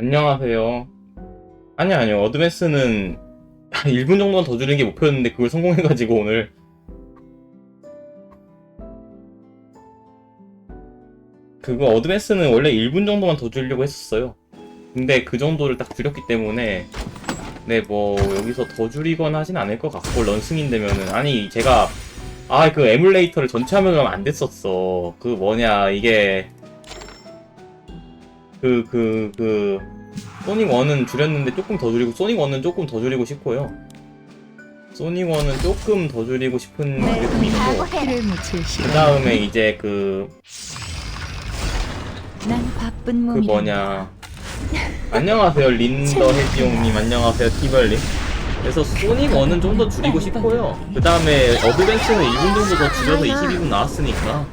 안녕하세요. 아니요. 어드밴스는 1분 정도만 더 줄이는 게 목표였는데 그걸 성공해가지고 오늘 그거 어드밴스는 원래 1분 정도만 더 줄이려고 했었어요. 근데 그 정도를 딱 줄였기 때문에 네, 뭐 여기서 더 줄이거나 하진 않을 것 같고 런승인 되면은 아니 제가 그 에뮬레이터를 전체 화면으로 하면 안 됐었어. 그 뭐냐 이게 소닉 1은 줄였는데 조금 더 줄이고 소닉 1은 조금 더 줄이고 싶고요. 소닉 1은 조금 더 줄이고 싶은 그게 좀 있고 그 다음에 이제 뭐냐 안녕하세요 린더 해지용님 안녕하세요 티벌님. 그래서 소닉 1은 좀 더 줄이고 싶고요. 그 다음에 어드밴스는 1분 정도 더 줄여서 22분 나왔으니까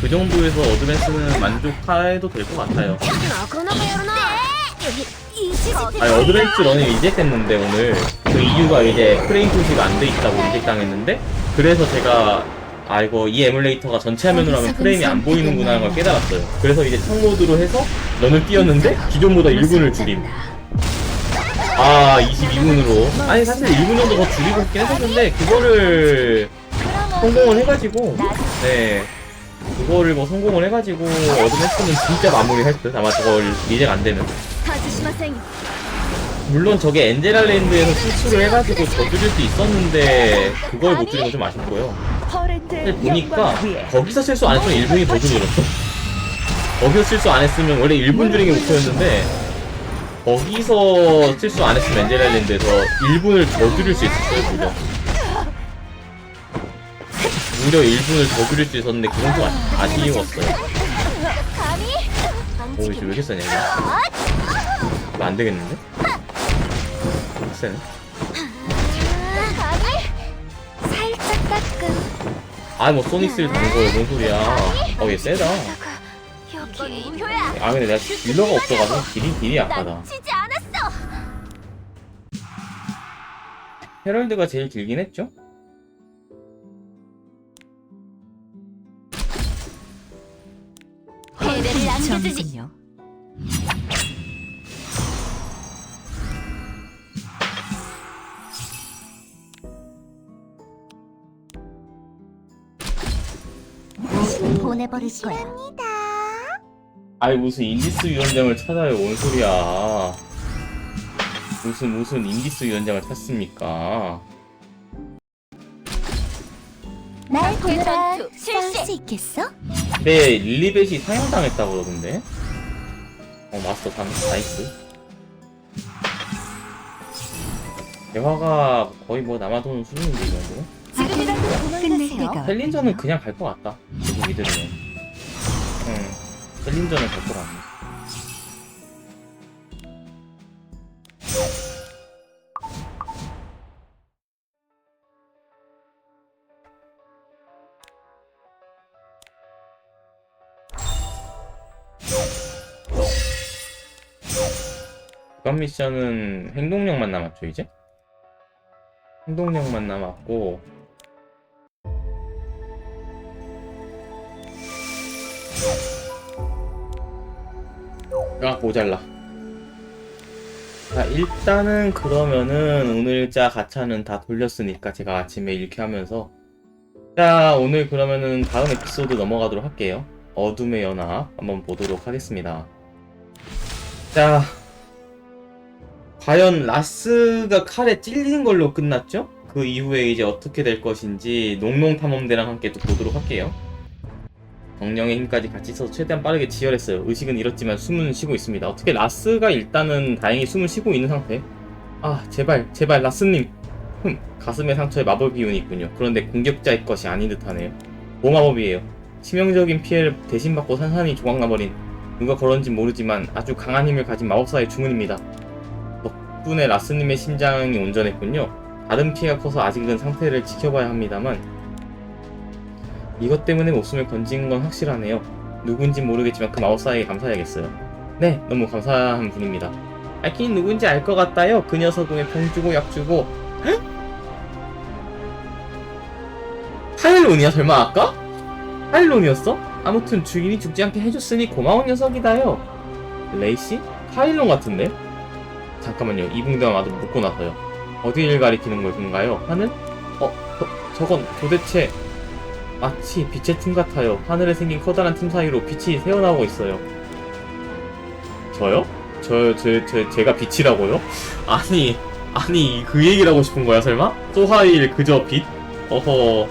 그 정도에서 어드밴스는 만족해도 될 것 같아요. 아니 어드밴스 런이 리젝됐는데 오늘 그 이유가 이제 프레임 표시가 안 돼 있다고 리젝 당했는데 그래서 제가 이거 이 에뮬레이터가 전체 화면으로 하면 프레임이 안 보이는구나 하는 걸 깨달았어요. 그래서 이제 청 모드로 해서 런을 띄웠는데 기존보다 1분을 줄임. 22분으로 아니 사실 1분 정도 더 줄이고 싶긴 했었는데 그거를 성공을 해가지고 네 그거를 뭐 성공을 해가지고 어드밴스는 진짜 마무리할 듯. 아마 저걸 리젝 안 되면 물론 저게 엔젤라랜드에서 실수를 해가지고 더 줄일 수 있었는데 그걸 못 줄인 건 좀 아쉽고요. 사실 보니까 거기서 실수 안 했으면 1분이 더 줄였어. 거기서 실수 안 했으면 원래 1분 줄이는 게 목표였는데 거기서 실수 안 했으면 엔젤라랜드에서 1분을 더 줄일 수 있었어요. 무려 1분을 더 줄일 수 있었는데 그건 좀 아쉬웠어요. 오 이제 왜 이렇게 세냐 이거. 이거 안 되겠는데? 세네. 살짝 따끔. 뭐 소닉스를 다는 거야 뭔 소리야. 얘 세다. 근데 내가 딜러가 없어가지고 딜이 약하다. 헤럴드가 제일 길긴 했죠? 패배를 안겨주지. 보내버릴 거야. 무슨 인디스 위원장을 찾아요 뭔 소리야. 무슨 인디스 위원장을 찾습니까? 날 보느라 싸울 수 있겠어? 근데 릴리벳이 사형당했다고 그러던데? 마스터 나이스. 대화가 거의 뭐 남아도는 수준인데 이 정도? 지금이라도 끝낼 때가. 챌린저는 그냥 갈 것 같다. 계속 이대로는. 챌린저는 갈 것 같네. 이번 미션은 행동력만 남았죠 이제? 행동력만 남았고 모자라. 자 일단은 그러면은 오늘자 가차는 다 돌렸으니까 제가 아침에 이렇게 하면서 자 오늘 그러면은 다음 에피소드 넘어가도록 할게요. 어둠의 연합 한번 보도록 하겠습니다. 자 과연 라스가 칼에 찔리는 걸로 끝났죠? 그 이후에 이제 어떻게 될 것인지 농농탐험대랑 함께 또 보도록 할게요. 정령의 힘까지 같이 써서 최대한 빠르게 지혈했어요. 의식은 잃었지만 숨은 쉬고 있습니다. 어떻게 라스가 일단은 다행히 숨을 쉬고 있는 상태. 제발 라스님. 가슴의 상처에 마법 기운이 있군요. 그런데 공격자의 것이 아닌 듯하네요. 보마법이에요. 치명적인 피해를 대신받고 산산이 조각나버린 누가 걸었는지 모르지만 아주 강한 힘을 가진 마법사의 주문입니다. 덕분에 라스님의 심장이 온전했군요. 다른 피해가 커서 아직은 상태를 지켜봐야 합니다만 이것 때문에 목숨을 건진 건 확실하네요. 누군지 모르겠지만 그 마법사에게 감사해야겠어요. 네, 너무 감사한 분입니다. 알키는 누군지 알 것 같다요. 그 녀석은 병 주고 약 주고. 하일론이야 설마 아까? 하일론이었어? 아무튼 주인이 죽지 않게 해줬으니 고마운 녀석이다요. 레이씨? 카일론 같은데? 잠깐만요. 이붕대만 와도 묻고 나서요. 어디를 가리키는 걸까요? 하늘? 저건 도대체 마치 빛의 틈 같아요. 하늘에 생긴 커다란 틈 사이로 빛이 새어나오고 있어요. 저요? 제가 빛이라고요? 아니, 그 얘기를 하고 싶은 거야, 설마? 소하일 그저 빛? 어허.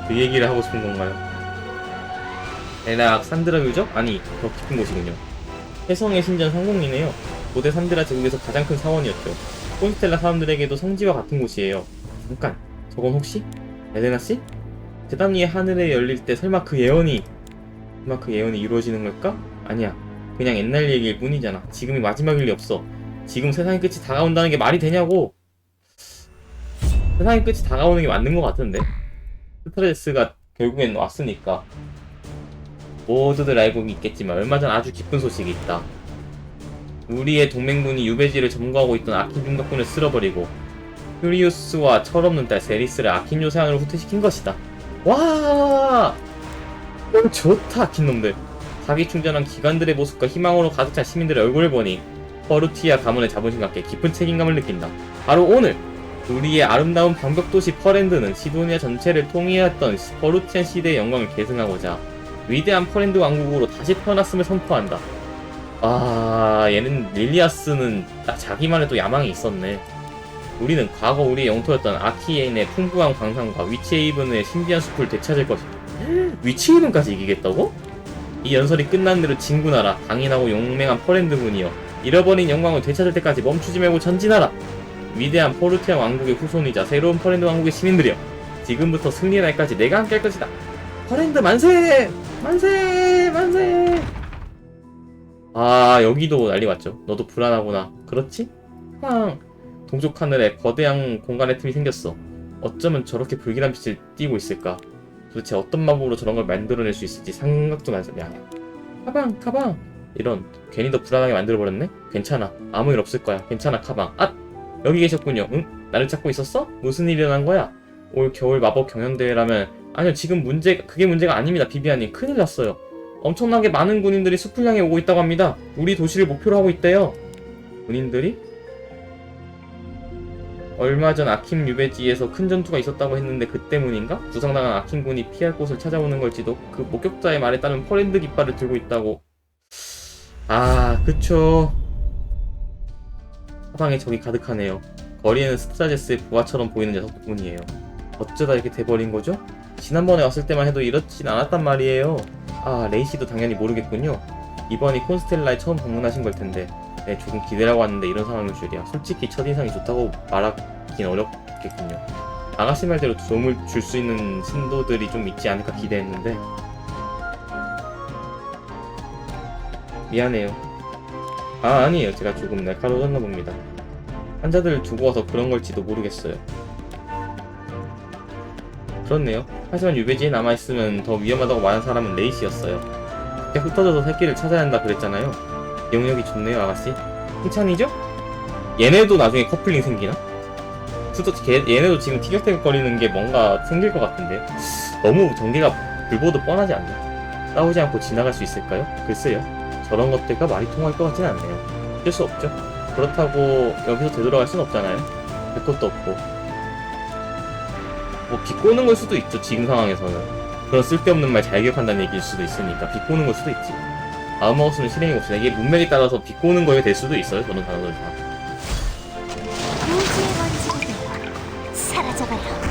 그 얘기를 하고 싶은 건가요? 대략 산드라 유적? 아니, 더 깊은 곳이군요. 해성의 신전 상공이네요. 고대 산드라 제국에서 가장 큰 사원이었죠. 콘스텔라 사람들에게도 성지와 같은 곳이에요. 잠깐, 저건 혹시? 에레나씨? 재단 위의 하늘에 열릴 때 설마 그 예언이 이루어지는 걸까? 아니야. 그냥 옛날 얘기일 뿐이잖아. 지금이 마지막일 리 없어. 지금 세상의 끝이 다가온다는 게 말이 되냐고! 세상의 끝이 다가오는 게 맞는 것 같은데? 스트레스가 결국엔 왔으니까. 모두들 알고 있겠지만 얼마 전 아주 기쁜 소식이 있다. 우리의 동맹군이 유배지를 점거하고 있던 아킨 중덕군을 쓸어버리고 퓨리우스와 철없는 딸 세리스를 아킨 요새안으로 후퇴시킨 것이다. 와! 좋다, 아킨 놈들. 자기 충전한 기관들의 모습과 희망으로 가득 찬 시민들의 얼굴을 보니 퍼루티아 가문의 자부심과 함께 깊은 책임감을 느낀다. 바로 오늘 우리의 아름다운 방벽도시 퍼랜드는 시도니아 전체를 통일했던 퍼루티안 시대의 영광을 계승하고자 위대한 퍼랜드 왕국으로 다시 태어났음을 선포한다. 얘는 릴리아스는 딱 자기만의 또 야망이 있었네. 우리는 과거 우리의 영토였던 아키에인의 풍부한 광산과 위치에이븐의 신비한 숲을 되찾을 것이다. 위치에이븐까지 이기겠다고? 이 연설이 끝난 대로 진군하라. 강인하고 용맹한 퍼랜드군이여, 잃어버린 영광을 되찾을 때까지 멈추지 말고 전진하라. 위대한 포르티아 왕국의 후손이자 새로운 퍼랜드 왕국의 시민들이여, 지금부터 승리의 날까지 내가 함께 할 것이다. 퍼랜드 만세! 만세! 만세! 여기도 난리 왔죠. 너도 불안하구나. 그렇지? 동쪽 하늘에 거대한 공간의 틈이 생겼어. 어쩌면 저렇게 불길한 빛을 띠고 있을까? 도대체 어떤 방법으로 저런 걸 만들어낼 수 있을지 생각도 나서 야, 카방! 이런, 괜히 더 불안하게 만들어버렸네? 괜찮아, 아무 일 없을 거야. 괜찮아, 카방. 여기 계셨군요. 응? 나를 찾고 있었어? 무슨 일이 일어난 거야? 올 겨울 마법 경연대회라면. 아니요, 지금 그게 문제가 아닙니다, 비비안님. 큰일 났어요. 엄청나게 많은 군인들이 숲을 향해 오고 있다고 합니다. 우리 도시를 목표로 하고 있대요. 군인들이? 얼마 전 아킴 유배지에서 큰 전투가 있었다고 했는데 그 때문인가? 부상당한 아킴군이 피할 곳을 찾아오는 걸지도. 그 목격자의 말에 따르면 퍼랜드 깃발을 들고 있다고. 그쵸. 사방에 적이 가득하네요. 거리에는 스트라제스의 부하처럼 보이는 녀석뿐이에요. 어쩌다 이렇게 돼버린 거죠? 지난번에 왔을 때만 해도 이렇진 않았단 말이에요. 레이시도 당연히 모르겠군요. 이번이 콘스텔라에 처음 방문하신 걸 텐데. 네, 조금 기대라고 왔는데 이런 상황일 줄이야. 솔직히 첫인상이 좋다고 말하긴 어렵겠군요. 아가씨 말대로 도움을 줄 수 있는 신도들이 좀 있지 않을까 기대했는데. 미안해요. 아니에요. 제가 조금 날카로웠나 봅니다. 환자들을 두고 와서 그런 걸지도 모르겠어요. 그렇네요. 하지만 유배지에 남아있으면 더 위험하다고 말한 사람은 레이시였어요. 그때 흩어져서 새끼를 찾아야 한다 그랬잖아요. 기억력이 좋네요, 아가씨. 칭찬이죠? 얘네도 나중에 커플링 생기나? 얘네도 지금 티격태격거리는 게 뭔가 생길 것 같은데 너무 전개가 불보듯 뻔하지 않나? 싸우지 않고 지나갈 수 있을까요? 글쎄요. 저런 것들과 말이 통할 것 같진 않네요. 어쩔 수 없죠. 그렇다고 여기서 되돌아갈 순 없잖아요. 될 것도 없고. 비꼬는 걸 수도 있죠, 지금 상황에서는. 그런 쓸데없는 말 잘 기억한다는 얘기일 수도 있으니까 비꼬는 걸 수도 있지. 마음 먹었으면 실행이 봅시다. 이게 문맥에 따라서 비꼬는 거에 될 수도 있어요, 저런 단어들 다. 무지의 먼지가 사라져가요.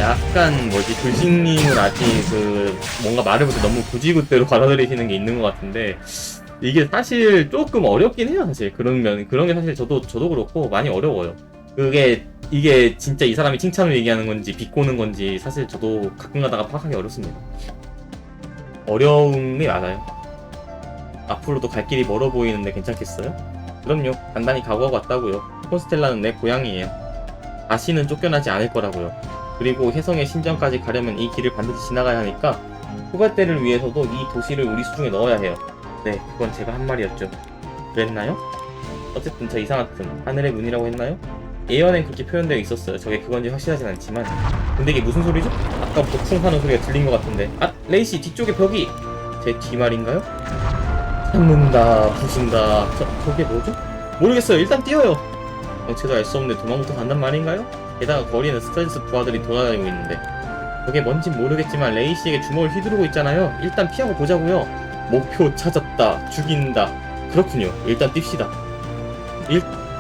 약간 불식님은 아직 뭔가 말을 볼때 너무 굳이굿대로 받아들이시는 게 있는 것 같은데, 이게 사실 조금 어렵긴 해요, 사실. 그런 게 사실 저도 그렇고 많이 어려워요. 이게 진짜 이 사람이 칭찬을 얘기하는 건지 비꼬는 건지 사실 저도 가끔 가다가 파악하기 어렵습니다. 어려움이 많아요. 앞으로도 갈 길이 멀어 보이는데 괜찮겠어요? 그럼요. 단단히 각오하고 왔다고요. 콘스텔라는 내 고향이에요. 다시는 쫓겨나지 않을 거라고요. 그리고 혜성의 신전까지 가려면 이 길을 반드시 지나가야 하니까 후갈대를 위해서도 이 도시를 우리 수중에 넣어야 해요. 네, 그건 제가 한 말이었죠. 그랬나요? 어쨌든 저 이상한 틈, 하늘의 문이라고 했나요? 예언엔 그렇게 표현되어 있었어요. 저게 그건지 확실하진 않지만. 근데 이게 무슨 소리죠? 아까부터 쿵 하는 소리가 들린 것 같은데. 레이시 뒤쪽에 벽이! 제 뒤말인가요? 참는다, 부순다. 저게 뭐죠? 모르겠어요. 일단 뛰어요. 정체도 알 수 없는데 도망부터 간단 말인가요? 게다가 거리에는 스트레스 부하들이 돌아다니고 있는데 저게 뭔진 모르겠지만 레이시에게 주먹을 휘두르고 있잖아요. 일단 피하고 보자고요. 목표 찾았다. 죽인다. 그렇군요. 일단 뜁시다.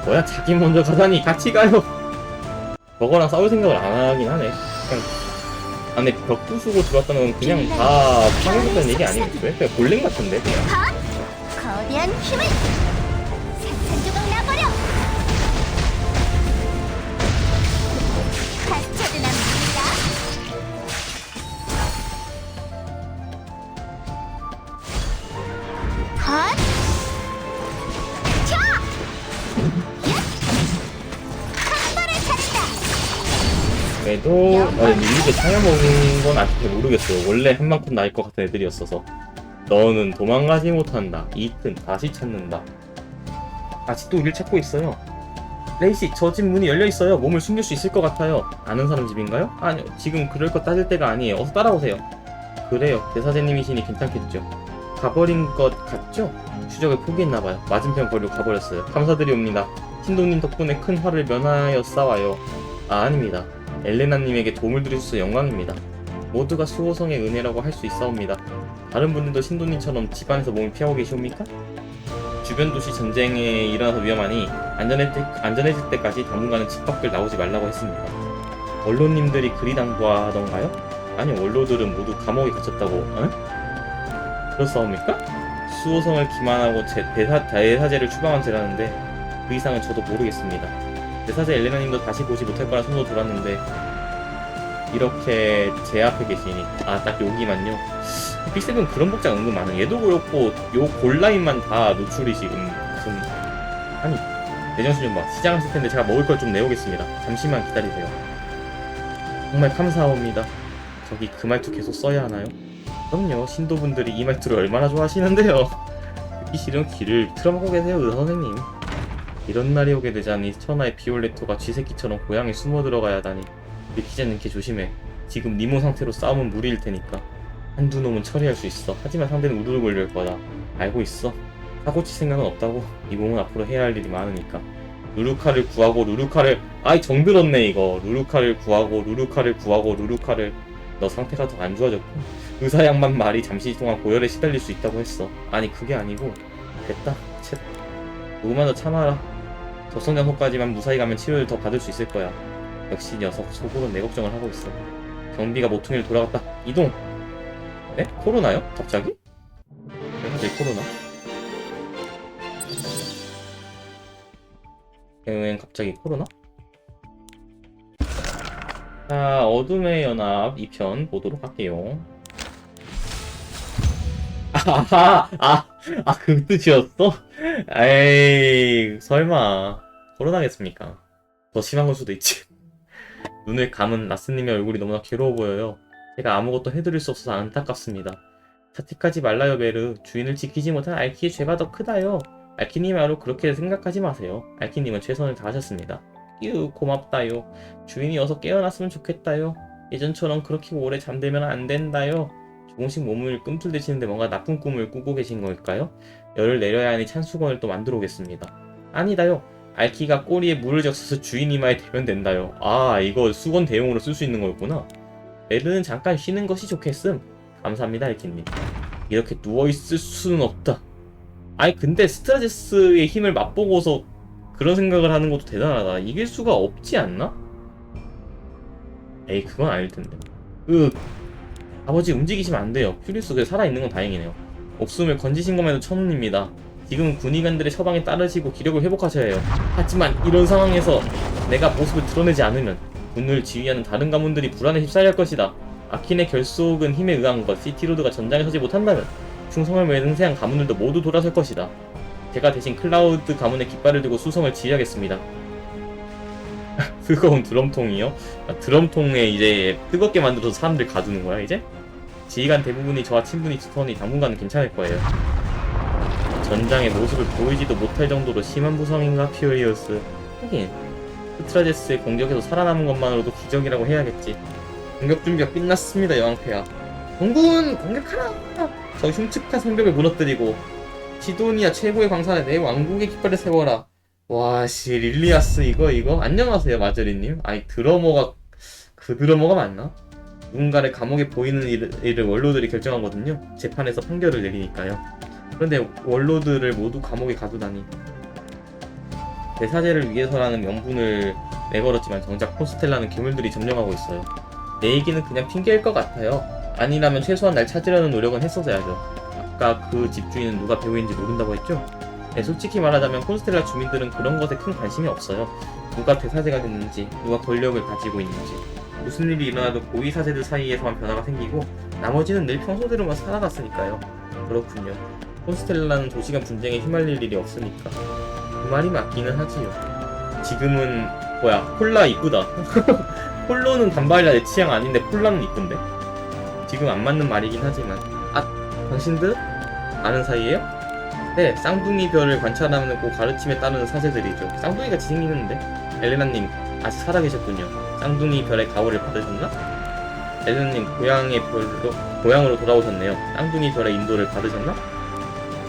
뭐야, 자기 먼저 가다니. 같이 가요. 저거랑 싸울 생각을 안 하긴 하네. 그냥 안에 벽 부수고 들어왔다는 건 그냥 다 파괴했다는 얘기 아니겠어요? 그냥 골렘 같은데 그냥. 거대한 힘을 산산조각 나버려. 가스쳐드 남습니다. 헛! 차! 한 발에 차린다. 그래도 밀리게 차려먹은 건 아직 잘 모르겠어요. 원래 한 만큼 나을 것 같은 애들이었어서. 너는 도망가지 못한다. 이튼 다시 찾는다. 아직도 우릴 찾고 있어요. 레이시, 저 집 문이 열려있어요. 몸을 숨길 수 있을 것 같아요. 아는 사람 집인가요? 아니요, 지금 그럴 거 따질 때가 아니에요. 어서 따라오세요. 그래요, 대사제님이시니 괜찮겠죠. 가버린 것 같죠? 추적을 포기했나봐요. 맞은편 거리로 가버렸어요. 감사드리옵니다. 신도님 덕분에 큰 화를 면하여 싸워요. 아닙니다. 엘레나님에게 도움을 드릴 수 영광입니다. 모두가 수호성의 은혜라고 할 수 있사옵니다. 다른 분들도 신도님처럼 집안에서 몸을 피하고 계시옵니까? 주변 도시 전쟁에 일어나서 위험하니 안전해질 때까지 당분간은 집 밖을 나오지 말라고 했습니다. 원로님들이 그리 당부하던가요? 아니요, 원로들은 모두 감옥에 갇혔다고. 응? 그렇사옵니까? 수호성을 기만하고 대사제를 추방한 죄라는데 그 이상은 저도 모르겠습니다. 대사제 엘레나님도 다시 보지 못할 거라 손도 돌았는데 이렇게 제 앞에 계시니 딱 여기만요. 픽셀은 그런 복장 은근 많아. 얘도 그렇고 요 골라인만 다 노출이 지금 무슨 아니 내정신 좀 봐. 시장 갔을 텐데 제가 먹을 걸 좀 내오겠습니다. 잠시만 기다리세요. 정말 감사합니다. 저기 그 말투 계속 써야 하나요? 그럼요. 신도분들이 이 말투를 얼마나 좋아하시는데요. 듣기 싫은 귀를 틀어막고 계세요, 의사 선생님. 이런 날이 오게 되자니 천하의 비올레토가 쥐새끼처럼 고향에 숨어 들어가야 하다니. 믿기지 않게 조심해. 지금 니모 상태로 싸우면 무리일 테니까. 한두 놈은 처리할 수 있어. 하지만 상대는 우르르 몰려올 거다. 알고 있어. 사고칠 생각은 없다고. 이 몸은 앞으로 해야 할 일이 많으니까. 루루카를 구하고 루루카를 정들었네 이거. 루루카를 구하고 루루카를 구하고 루루카를. 너 상태가 더 안 좋아졌고 의사 양반 말이 잠시 동안 고열에 시달릴 수 있다고 했어. 아니 그게 아니고. 됐다. 쳇. 조금만 더 참아라. 적성장소까지만 무사히 가면 치료를 더 받을 수 있을 거야. 역시 녀석 속으로 내 걱정을 하고 있어. 경비가 모퉁이를 돌아갔다. 이동. 네? 코로나요? 갑자기? 왜 갑자기 코로나? 웬 갑자기 코로나? 자, 어둠의 연합 2편 보도록 할게요. 그 뜻이었어? 에이, 설마. 코로나겠습니까? 더 심한 걸 수도 있지. 눈을 감은 라스님의 얼굴이 너무나 괴로워 보여요. 제가 아무것도 해드릴 수 없어서 안타깝습니다. 자택하지 말라요, 베르. 주인을 지키지 못한 알키의 죄가 더 크다요. 알키님야로 그렇게 생각하지 마세요. 알키님은 최선을 다하셨습니다. 고맙다요. 주인이 어서 깨어났으면 좋겠다요. 예전처럼 그렇게 오래 잠들면 안 된다요. 조금씩 몸을 꿈틀대시는데 뭔가 나쁜 꿈을 꾸고 계신 걸까요? 열을 내려야 하니 찬수건을 또 만들어 오겠습니다. 아니다요. 알키가 꼬리에 물을 적셔서 주인 이마에 대면 된다요. 이거 수건 대용으로 쓸 수 있는 거였구나. 베르는 잠깐 쉬는 것이 좋겠음. 감사합니다, 알키님. 이렇게 누워있을 수는 없다. 근데 스트라제스의 힘을 맛보고서 그런 생각을 하는 것도 대단하다. 이길 수가 없지 않나? 에이, 그건 아닐 텐데. 아버지 움직이시면 안 돼요. 퓨리스 살아있는 건 다행이네요. 목숨을 건지신 것만 해도 천운입니다. 지금은 군의관들의 처방에 따르시고 기력을 회복하셔야 해요. 하지만 이런 상황에서 내가 모습을 드러내지 않으면 군을 지휘하는 다른 가문들이 불안에 휩싸일 것이다. 아킨의 결속은 힘에 의한 것. 시티로드가 전장에 서지 못한다면 충성을 맹세한 가문들도 모두 돌아설 것이다. 제가 대신 클라우드 가문의 깃발을 들고 수성을 지휘하겠습니다. 뜨거운 드럼통이요? 드럼통에 이제 뜨겁게 만들어서 사람들 가두는 거야 이제? 지휘관 대부분이 저와 친분이 두터우니 당분간은 괜찮을 거예요. 전장의 모습을 보이지도 못할 정도로 심한 부상인가, 퓨리어스. 하긴 스트라제스의 공격에서 살아남은 것만으로도 기적이라고 해야겠지. 공격 준비가 끝났습니다, 여왕폐하. 공군 공격하라! 저 흉측한 성벽을 무너뜨리고 시도니아 최고의 광산에 내 왕국의 깃발을 세워라. 와씨 릴리아스 이거 안녕하세요 마저리님. 아니 드러머가 그 드러머가 맞나? 누군가를 감옥에 보이는 일을 원로들이 결정하거든요. 재판에서 판결을 내리니까요. 그런데 원로들을 모두 감옥에 가두다니. 대사제를 위해서라는 명분을 내걸었지만 정작 콘스텔라는 괴물들이 점령하고 있어요. 내 얘기는 그냥 핑계일 것 같아요. 아니라면 최소한 날 찾으려는 노력은 했었어야죠. 아까 그 집주인은 누가 배우인지 모른다고 했죠? 네, 솔직히 말하자면 콘스텔라 주민들은 그런 것에 큰 관심이 없어요. 누가 대사제가 됐는지, 누가 권력을 가지고 있는지, 무슨 일이 일어나도 고위 사제들 사이에서만 변화가 생기고 나머지는 늘 평소대로만 살아갔으니까요. 그렇군요. 콘스텔라는 도시간 분쟁에 휘말릴 일이 없으니까. 그 말이 맞기는 하지요. 지금은 뭐야 폴라 이쁘다. 폴로는 단발이라 내 취향 아닌데 폴라는 이쁜데? 지금 안 맞는 말이긴 하지만 당신들? 아는 사이에요? 네, 쌍둥이 별을 관찰하고 가르침에 따르는 사제들이죠. 쌍둥이같이 생기는데? 엘레나님 아직 살아계셨군요. 쌍둥이 별의 가호를 받으셨나? 엘레나님 고향으로 돌아오셨네요. 쌍둥이 별의 인도를 받으셨나?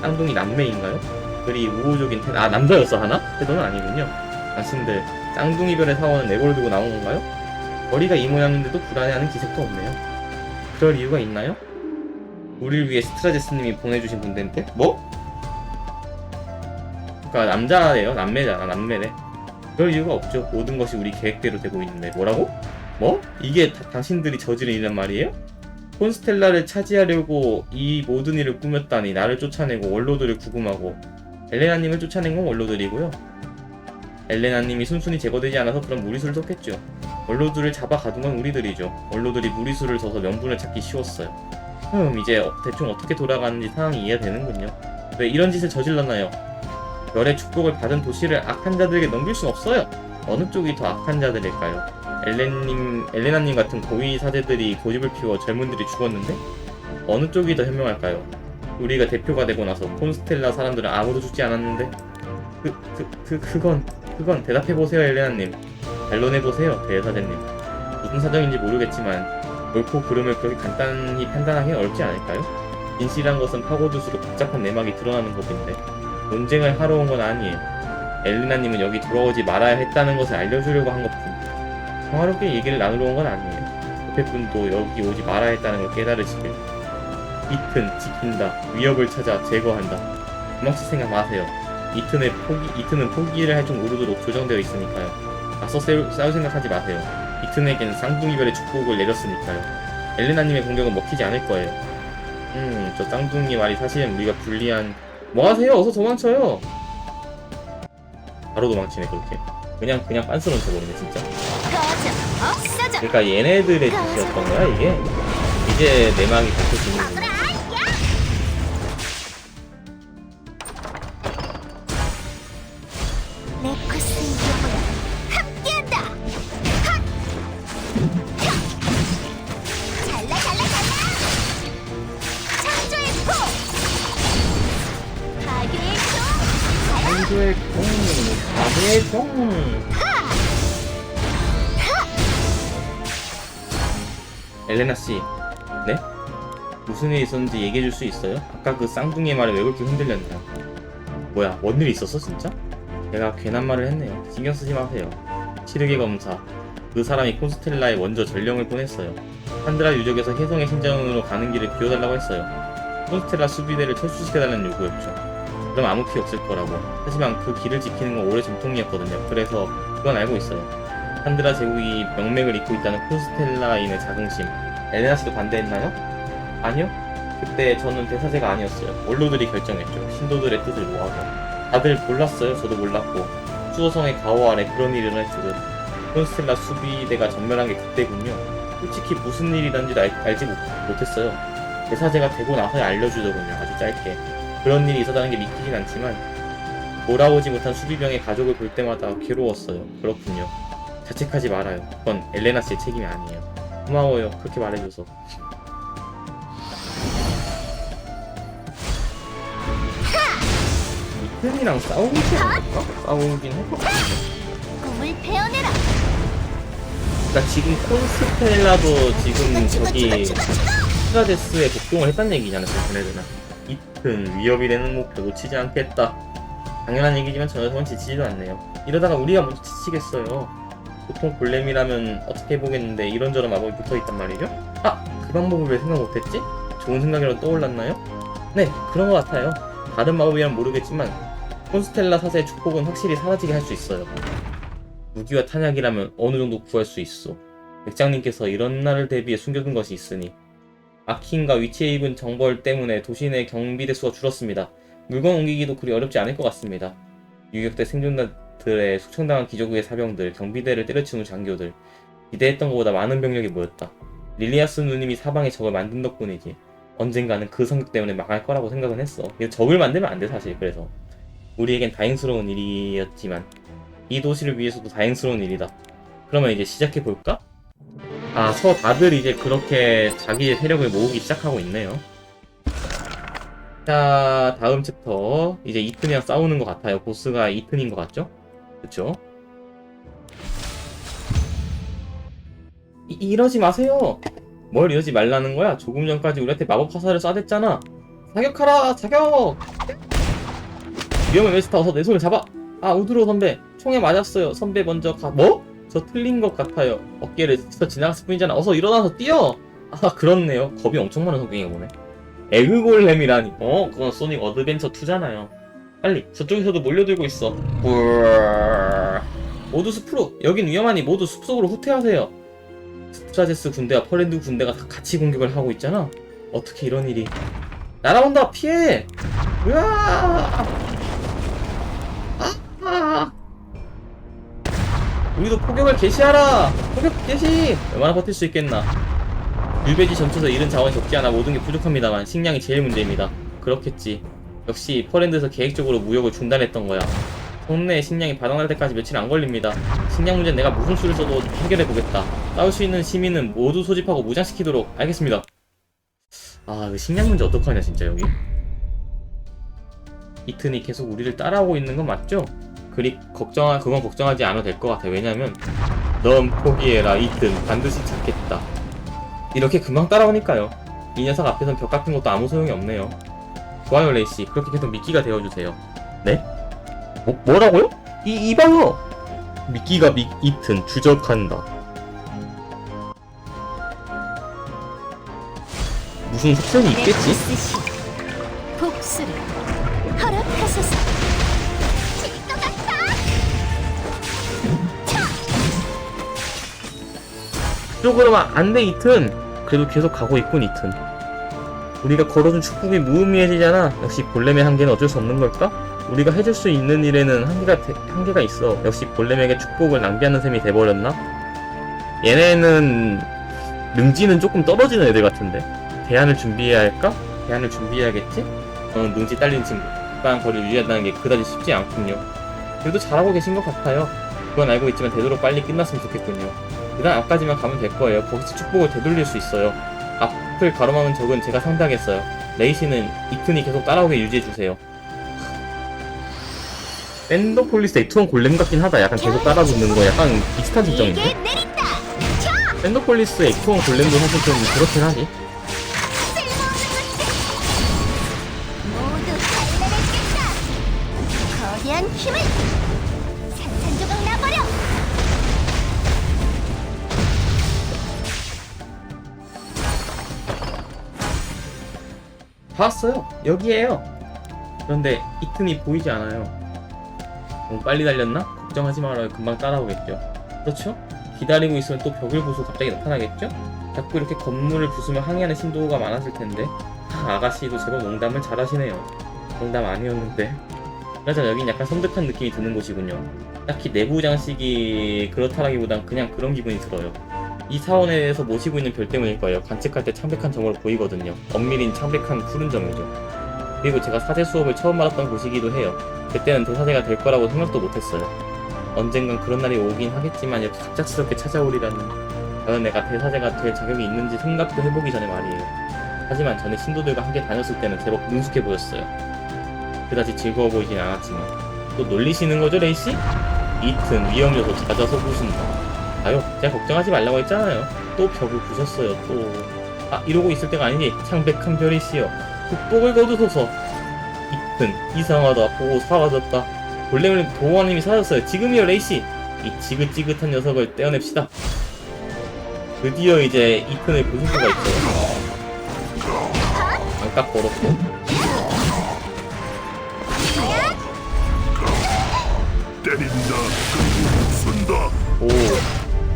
쌍둥이 남매인가요? 그리 우호적인 남자였어 하나? 태도는 아니군요. 당신들 쌍둥이 별의 사원은 내버려 두고 나온 건가요? 머리가 이 모양인데도 불안해하는 기색도 없네요. 그럴 이유가 있나요? 우리를 위해 스트라제스님이 보내주신 분인데? 뭐? 그니까 남자예요. 남매잖아. 남매래. 그럴 이유가 없죠. 모든 것이 우리 계획대로 되고 있는데. 뭐라고? 뭐? 이게 당신들이 저지른 일이란 말이에요? 콘스텔라를 차지하려고 이 모든 일을 꾸몄다니. 나를 쫓아내고 원로들을 구금하고 엘레나님을 쫓아낸 건 원로들이고요. 엘레나님이 순순히 제거되지 않아서 그런 무리수를 뒀겠죠. 원로들을 잡아 가둔 건 우리들이죠. 원로들이 무리수를 둬서 명분을 찾기 쉬웠어요. 이제 대충 어떻게 돌아가는지 상황이 이해되는군요. 왜 이런 짓을 저질렀나요? 별의 축복을 받은 도시를 악한 자들에게 넘길 순 없어요. 어느 쪽이 더 악한 자들일까요? 엘레나님 같은 고위 사제들이 고집을 피워 젊은들이 죽었는데 어느 쪽이 더 현명할까요? 우리가 대표가 되고 나서 콘스텔라 사람들은 아무도 죽지 않았는데 그건 대답해보세요 엘레나님. 반론해보세요 대사제님. 무슨 사정인지 모르겠지만 옳고 그름을 그렇게 간단히 판단하기는 어렵지 않을까요? 진실이란 것은 파고들수록 복잡한 내막이 드러나는 법인데 논쟁을 하러 온 건 아니에요. 엘레나님은 여기 돌아오지 말아야 했다는 것을 알려주려고 한 것뿐. 평화롭게 얘기를 나누러 온 건 아니에요. 옆에 분도 여기 오지 말아야 했다는 걸 깨달으시길. 이튼 지킨다. 위협을 찾아 제거한다. 도망칠 생각 마세요. 이튼은 포기를 할 줄 모르도록 조정되어 있으니까요. 맞서 싸울 생각하지 마세요. 이튼에겐 쌍둥이별의 축복을 내렸으니까요. 엘레나님의 공격은 먹히지 않을 거예요. 저 쌍둥이 말이 사실은 우리가 불리한... 뭐하세요? 어서 도망쳐요! 바로 도망치네 그렇게. 그냥 빤스런 쳐버리네 진짜. 그러니까 얘네들의 짓이었던 거야 이게? 이제 내막이 밝혀지는구나. 창조의 공, 가게의 공. 엘레나 씨, 네? 무슨 일이 있었는지 얘기해 줄 수 있어요? 아까 그 쌍둥이의 말에 왜 그렇게 흔들렸나요? 뭐야, 뭔 일이 있었어 진짜? 제가 괜한 말을 했네요. 신경 쓰지 마세요. 치르게 검사. 그 사람이 콘스텔라에 먼저 전령을 보냈어요. 판드라 유적에서 혜성의 신전으로 가는 길을 비워달라고 했어요. 콘스텔라 수비대를 철수시켜달라는 요구였죠. 그럼 아무 피 없을 거라고. 하지만 그 길을 지키는 건 오래 전통이었거든요. 그래서 그건 알고 있어요. 판드라 제국이 명맥을 잇고 있다는 콘스텔라인의 자긍심. 엘레나 씨도 반대했나요? 아니요. 그때 저는 대사제가 아니었어요. 원로들이 결정했죠. 신도들의 뜻을 모아서. 다들 몰랐어요. 저도 몰랐고. 수호성의 가호 아래 그런 일이 일어날 줄은. 콘스텔라 수비대가 전멸한 게 그때군요. 솔직히 무슨 일이란지도 알지 못했어요. 대사제가 되고 나서야 알려주더군요. 아주 짧게. 그런 일이 있었다는 게 믿기진 않지만 돌아오지 못한 수비병의 가족을 볼 때마다 괴로웠어요. 그렇군요. 자책하지 말아요. 그건 엘레나 씨의 책임이 아니에요. 고마워요. 그렇게 말해줘서. 이편이랑 싸우지 않을까? 싸우긴 할 것 같은데. 꿈을 베어내라. 그러니까 지금 콘스텔라도 지금 저기 스트라데스에 복종을 했다는 얘기잖아요. 걔네들은. 이튼 위협이 되는 목표 놓치지 않겠다. 당연한 얘기지만 저 녀석은 지치지도 않네요. 이러다가 우리가 먼저 지치겠어요. 보통 골렘이라면 어떻게 해보겠는데 이런저런 마법이 붙어있단 말이죠? 아! 그 방법을 왜 생각 못했지? 좋은 생각이라도 떠올랐나요? 네, 그런 것 같아요. 다른 마법이란 모르겠지만 콘스텔라 사세의 축복은 확실히 사라지게 할 수 있어요. 무기와 탄약이라면 어느 정도 구할 수 있어. 백장님께서 이런 날을 대비해 숨겨둔 것이 있으니. 아킨과 위치에 입은 정벌 때문에 도시 내 경비대 수가 줄었습니다. 물건 옮기기도 그리 어렵지 않을 것 같습니다. 유격대 생존자들의 숙청당한 기적의 사병들, 경비대를 때려치는 장교들. 기대했던 것보다 많은 병력이 모였다. 릴리아스 누님이 사방에 적을 만든 덕분이지. 언젠가는 그 성격 때문에 망할 거라고 생각은 했어. 적을 만들면 안 돼 사실. 그래서 우리에겐 다행스러운 일이었지만 이 도시를 위해서도 다행스러운 일이다. 그러면 이제 시작해볼까? 아, 다들 이제 그렇게 자기의 세력을 모으기 시작하고 있네요. 자, 다음 챕터. 이제 이튼이랑 싸우는 것 같아요. 보스가 이튼인 것 같죠? 그쵸? 이러지 마세요! 뭘 이러지 말라는 거야? 조금 전까지 우리한테 마법 화살을 쏴댔잖아! 사격하라! 사격! 위험해 웨스타, 어서 내 손을 잡아! 아, 우드로 선배! 총에 맞았어요. 선배 먼저 가. 뭐? 저 틀린 것 같아요. 어깨를 스쳐 지나갔을 뿐이잖아. 어서 일어나서 뛰어! 아, 그렇네요. 겁이 엄청 많은 성격인가 보네. 에그골렘이라니. 그건 소닉 어드벤처 2잖아요. 빨리, 저쪽에서도 몰려들고 있어. 모두 숲으로! 여긴 위험하니 모두 숲속으로 후퇴하세요. 스트라제스 군대와 퍼렌드 군대가 다 같이 공격을 하고 있잖아. 어떻게 이런 일이. 날아온다! 피해! 으아! 우리도 포격을 개시하라! 포격 개시! 얼마나 버틸 수 있겠나. 율베지 전투에서 잃은 자원이 적지 않아 모든 게 부족합니다만 식량이 제일 문제입니다. 그렇겠지. 역시 퍼랜드에서 계획적으로 무역을 중단했던 거야. 성내에 식량이 바닥날 때까지 며칠 안 걸립니다. 식량 문제는 내가 무슨 수를 써도 해결해보겠다. 싸울 수 있는 시민은 모두 소집하고 무장시키도록. 알겠습니다. 아, 그 식량 문제 어떡하냐 진짜 여기. 이튼이 계속 우리를 따라오고 있는 건 맞죠? 그건 걱정하지 않아도 될 것 같아. 왜냐면 넌 포기해라 이튼, 반드시 찾겠다. 이렇게 금방 따라오니까요. 이 녀석 앞에선 벽 같은 것도 아무 소용이 없네요. 좋아요 레이씨, 그렇게 계속 미끼가 되어주세요. 네? 뭐라고요? 이봐요! 미끼가 이튼 주적한다. 무슨 속셈이 있겠지? 복수를 허락하소서. 그쪽으로만 안돼 이튼. 그래도 계속 가고 있군 이튼. 우리가 걸어준 축복이 무의미해지잖아. 역시 볼렘의 한계는 어쩔 수 없는 걸까? 우리가 해줄 수 있는 일에는 한계가 있어. 역시 볼렘에게 축복을 낭비하는 셈이 돼버렸나? 얘네는 능지는 조금 떨어지는 애들 같은데. 대안을 준비해야 할까? 대안을 준비해야겠지? 능지 딸린 친구. 적당한 거리를 유지한다는 게 그다지 쉽지 않군요. 그래도 잘하고 계신 것 같아요. 그건 알고 있지만 되도록 빨리 끝났으면 좋겠군요. 일단 앞까지만 가면 될 거예요. 거기서 축복을 되돌릴 수 있어요. 앞을 가로막은 적은 제가 상대하겠어요. 레이시는 이튼이 계속 따라오게 유지해주세요. 샌더폴리스 액투원 골렘 같긴 하다. 약간 계속 따라붙는 거 약간 비슷한 설정인데? 샌더폴리스 액투원 골렘도 사실 좀 그렇긴 하지. 모두 잘내겠다. 거대한 힘을 산산조각 나버려. 봤어요. 여기에요. 그런데 이튼이 보이지 않아요. 너무 빨리 달렸나? 걱정하지 말아요. 금방 따라오겠죠. 그렇죠? 기다리고 있으면 또 벽을 부수고 갑자기 나타나겠죠? 자꾸 이렇게 건물을 부수며 항해하는 신도가 많았을 텐데. 아가씨도 제법 농담을 잘하시네요. 농담 아니었는데. 그래서 여긴 약간 섬뜩한 느낌이 드는 곳이군요. 딱히 내부 장식이 그렇다라기보단 그냥 그런 기분이 들어요. 이 사원에서 모시고 있는 별 때문일 거예요. 관측할 때 창백한 점으로 보이거든요. 엄밀인 창백한 푸른 점이죠. 그리고 제가 사제 수업을 처음 받았던 곳이기도 해요. 그때는 대사제가 될 거라고 생각도 못했어요. 언젠간 그런 날이 오긴 하겠지만 이렇게 갑작스럽게 찾아오리라니. 저는 내가 대사제가 될 자격이 있는지 생각도 해보기 전에 말이에요. 하지만 전에 신도들과 함께 다녔을 때는 제법 능숙해 보였어요. 그다지 즐거워 보이진 않았지만. 또 놀리시는 거죠, 레이씨? 이튼 위험 요소 잦아서 부순다. 아유, 제가 걱정하지 말라고 했잖아요. 또 벽을 부셨어요, 또. 아, 이러고 있을 때가 아니니 창백한 별이시여 극복을 거두소서. 이튼 이상하다. 보고 사라졌다. 골렘을 도우아님이 사라졌어요. 지금이요 레이씨. 이 지긋지긋한 녀석을 떼어냅시다. 드디어 이제 이튼을 부술 수가 있어요. 안깍 걸었고. 때린다. 그리고 쏜다. 오,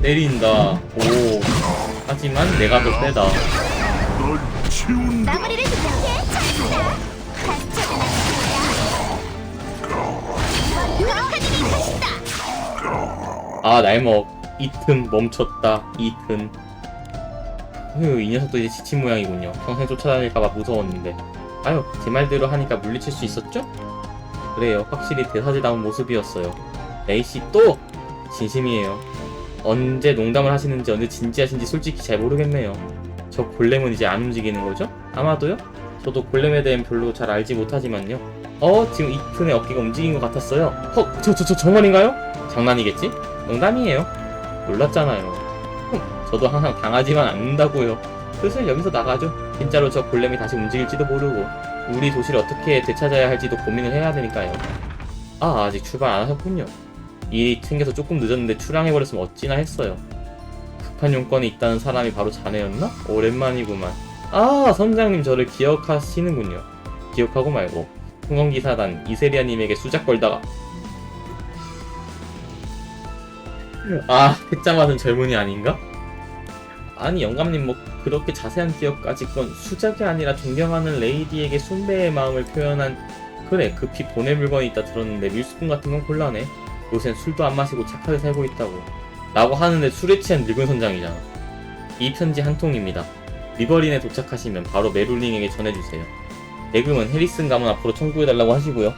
때린다. 오, 하지만 내가 더 세다. 널 치운다. 마무리를 부탁해. 잘했다. 노력하니 가신다. 아, 날먹. 이튼 멈췄다. 이튼. 이 녀석도 이제 지친 모양이군요. 평생 쫓아다닐까봐 무서웠는데. 아유, 제 말대로 하니까 물리칠 수 있었죠? 그래요. 확실히 대사지다운 모습이었어요. 레이씨 또! 진심이에요. 언제 농담을 하시는지 언제 진지하신지 솔직히 잘 모르겠네요. 저 골렘은 이제 안 움직이는 거죠? 아마도요? 저도 골렘에 대해 별로 잘 알지 못하지만요. 지금 이튼의 어깨가 움직인 것 같았어요. 저 정말인가요? 장난이겠지? 농담이에요. 놀랐잖아요. 저도 항상 당하지만 않는다고요. 슬슬 여기서 나가죠. 진짜로 저 골렘이 다시 움직일지도 모르고 우리 도시를 어떻게 되찾아야 할지도 고민을 해야 되니까요. 아, 아직 출발 안 하셨군요. 일이 챙겨서 조금 늦었는데 출항해버렸으면 어찌나 했어요. 급한 용건이 있다는 사람이 바로 자네였나? 오랜만이구만. 아, 선장님 저를 기억하시는군요. 기억하고 말고 승원기사단 이세리아님에게 수작 걸다가 아, 패자 맞은 젊은이 아닌가? 아니, 영감님 뭐 그렇게 자세한 기억까지. 그건 수작이 아니라 존경하는 레이디에게 숭배의 마음을 표현한. 그래, 급히 보낼 물건이 있다 들었는데 밀수품 같은 건 곤란해. 요샌 술도 안 마시고 착하게 살고 있다고 라고 하는데 술에 취한 늙은 선장이잖아. 이 편지 한 통입니다. 리버린에 도착하시면 바로 메룰링에게 전해주세요. 대금은 해리슨 가문 앞으로 청구해달라고 하시고요.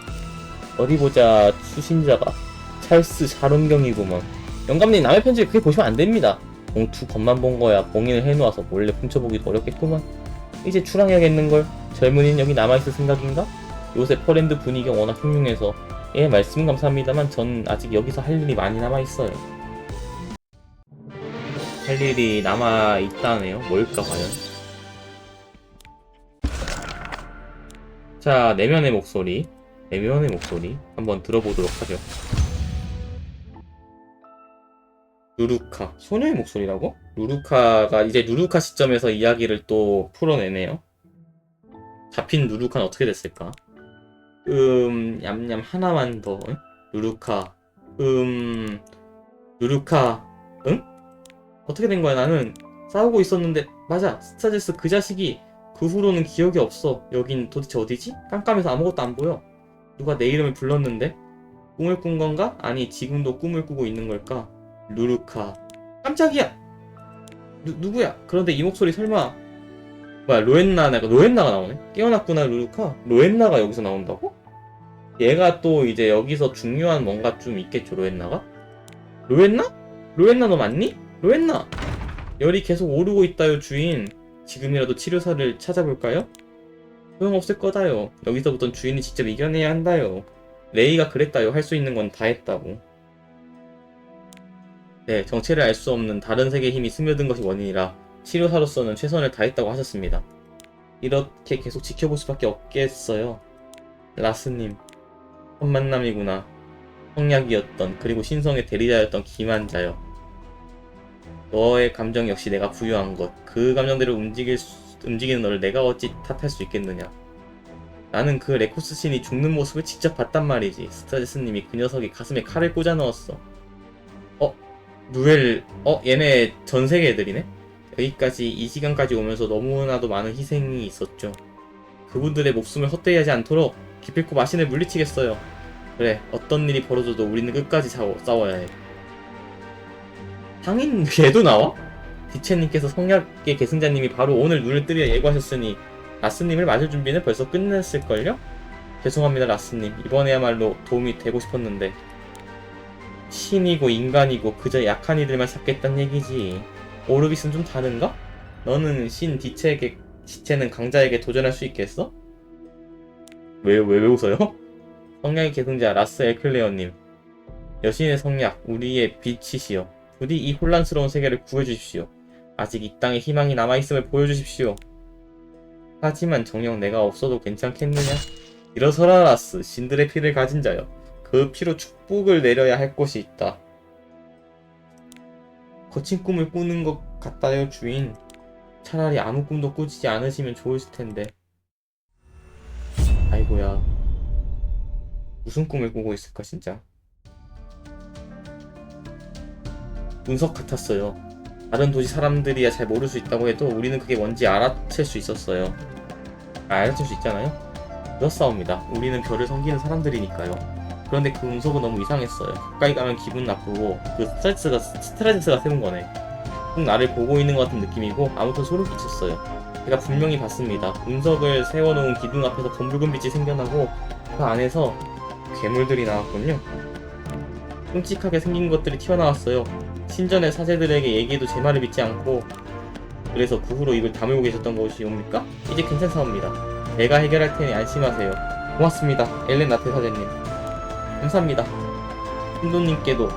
어디 보자. 수신자가 찰스 샤론경이구먼. 영감님, 남의 편지를 그렇게 보시면 안 됩니다. 봉투 겉만 본 거야. 봉인을 해놓아서 몰래 훔쳐보기도 어렵겠구만. 이제 출항해야겠는걸. 젊은이는 여기 남아있을 생각인가? 요새 퍼랜드 분위기가 워낙 흉흉해서. 예, 말씀 감사합니다만 전 아직 여기서 할 일이 많이 남아있어요. 할 일이 남아있다네요. 뭘까 과연? 자, 내면의 목소리 한번 들어보도록 하죠. 루루카. 소녀의 목소리라고? 루루카가 이제 루루카 시점에서 이야기를 또 풀어내네요. 잡힌 루루카는 어떻게 됐을까? 냠냠 하나만 더. 루루카. 루루카. 응? 어떻게 된 거야? 나는 싸우고 있었는데. 맞아, 스타제스 그 자식이. 그 후로는 기억이 없어. 여긴 도대체 어디지? 깜깜해서 아무것도 안 보여. 누가 내 이름을 불렀는데? 꿈을 꾼 건가? 아니, 지금도 꿈을 꾸고 있는 걸까? 루루카. 깜짝이야! 누구야? 그런데 이 목소리 설마. 뭐야, 로엔나가 나오네? 깨어났구나, 루루카. 로엔나가 여기서 나온다고? 얘가 또 이제 여기서 중요한 뭔가 좀 있겠죠, 로엔나가? 로엔나? 로엔나 너 맞니? 로엔나! 열이 계속 오르고 있다요, 주인. 지금이라도 치료사를 찾아볼까요? 소용없을 거다요. 여기서부턴 주인이 직접 이겨내야 한다요. 레이가 그랬다요. 할 수 있는 건 다 했다고. 네, 정체를 알 수 없는 다른 세계의 힘이 스며든 것이 원인이라 치료사로서는 최선을 다했다고 하셨습니다. 이렇게 계속 지켜볼 수밖에 없겠어요. 라스님, 첫 만남이구나. 성약이었던, 그리고 신성의 대리자였던 기만자여. 너의 감정 역시 내가 부여한 것. 그 감정대로 움직이는 너를 내가 어찌 탓할 수 있겠느냐. 나는 그 레코스 신이 죽는 모습을 직접 봤단 말이지. 스타제스님이 그 녀석이 가슴에 칼을 꽂아 넣었어. 누엘, 얘네 전세계 애들이네? 여기까지, 이 시간까지 오면서 너무나도 많은 희생이 있었죠. 그분들의 목숨을 헛되이 하지 않도록 기필코 마신을 물리치겠어요. 그래, 어떤 일이 벌어져도 우리는 끝까지 싸워야 해. 상인 얘도 나와? 디체님께서 성약의 계승자님이 바로 오늘 눈을 뜨려 예고하셨으니 라스님을 맞을 준비는 벌써 끝냈을걸요? 죄송합니다, 라스님. 이번에야말로 도움이 되고 싶었는데. 신이고 인간이고 그저 약한 이들만 잡겠단 얘기지. 오르비스는 좀 다른가? 너는 신 디체는 강자에게 도전할 수 있겠어? 왜 웃어요? 성약의 계승자 라스 엘클레어님. 여신의 성약, 우리의 빛이시여. 부디 이 혼란스러운 세계를 구해주십시오. 아직 이 땅에 희망이 남아있음을 보여주십시오. 하지만 정녕 내가 없어도 괜찮겠느냐? 일어서라 라스, 신들의 피를 가진 자여. 그 피로 축복을 내려야 할 것이 있다. 거친 꿈을 꾸는 것 같다요 주인. 차라리 아무 꿈도 꾸지 않으시면 좋으실 텐데. 아이고야. 무슨 꿈을 꾸고 있을까 진짜. 운석 같았어요. 다른 도시 사람들이야 잘 모를 수 있다고 해도 우리는 그게 뭔지 알아챌 수 있었어요. 알아챌 수 있잖아요? 그렇사옵니다. 우리는 별을 섬기는 사람들이니까요. 그런데 그 운석은 너무 이상했어요. 가까이 가면 기분 나쁘고 그 스트레스가 세운 거네. 꼭 나를 보고 있는 것 같은 느낌이고 아무튼 소름 끼쳤어요. 제가 분명히 봤습니다. 운석을 세워놓은 기둥 앞에서 검붉은 빛이 생겨나고 그 안에서 괴물들이 나왔군요. 끔찍하게 생긴 것들이 튀어나왔어요. 신전의 사제들에게 얘기해도 제 말을 믿지 않고 그래서 그 후로 입을 다물고 계셨던 것이옵니까? 이제 괜찮사옵니다. 제가 해결할 테니 안심하세요. 고맙습니다. 엘렌 나테 사제님. 감사합니다. 신도님께도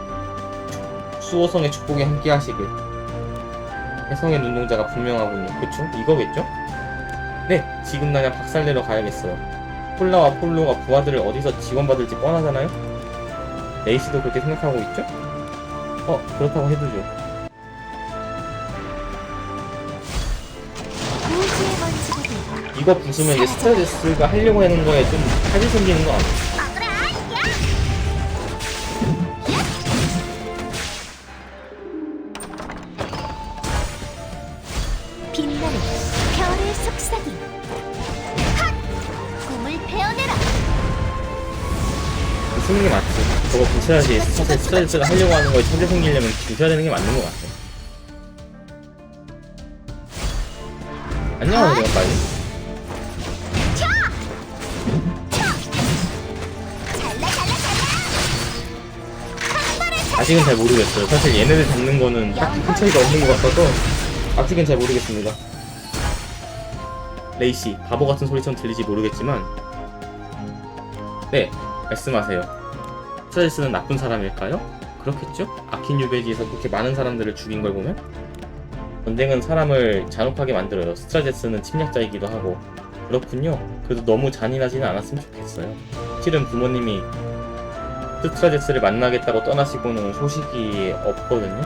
수호성의 축복에 함께 하시길. 해성의 눈동자가 분명하군요. 그쵸? 이거겠죠? 네, 지금 나냥 박살내러 가야겠어요. 폴라와 폴로가 부하들을 어디서 지원받을지 뻔하잖아요? 레이시도 그렇게 생각하고 있죠? 그렇다고 해두죠. 우주의 먼지가 되어 이거 부수면 이제 스트레스가 하려고 하는 거에 좀 칼이 생기는 거 아니야? 빛나는 별의 속삭임. 꿈을 베어내라. 부수는 게 맞지. 저거 부셔야지 사실 스트레스가 하려고 하는 거에 천재 생기려면 부셔야 되는 게 맞는 거 같아. 안녕하세요 빨리. 아직은 잘 모르겠어요. 사실 얘네들 잡는 거는 딱히 큰 차이가 없는 것 같아서 아직은 잘 모르겠습니다. 레이시, 바보 같은 소리처럼 들리지 모르겠지만 네, 말씀하세요. 스트레스는 나쁜 사람일까요? 그렇겠죠? 아킨 유배지에서 그렇게 많은 사람들을 죽인 걸 보면? 전쟁은 사람을 잔혹하게 만들어요. 스트라제스는 침략자이기도 하고. 그렇군요. 그래도 너무 잔인하지는 않았으면 좋겠어요. 실은 부모님이 스트라제스를 만나겠다고 떠나시고는 소식이 없거든요.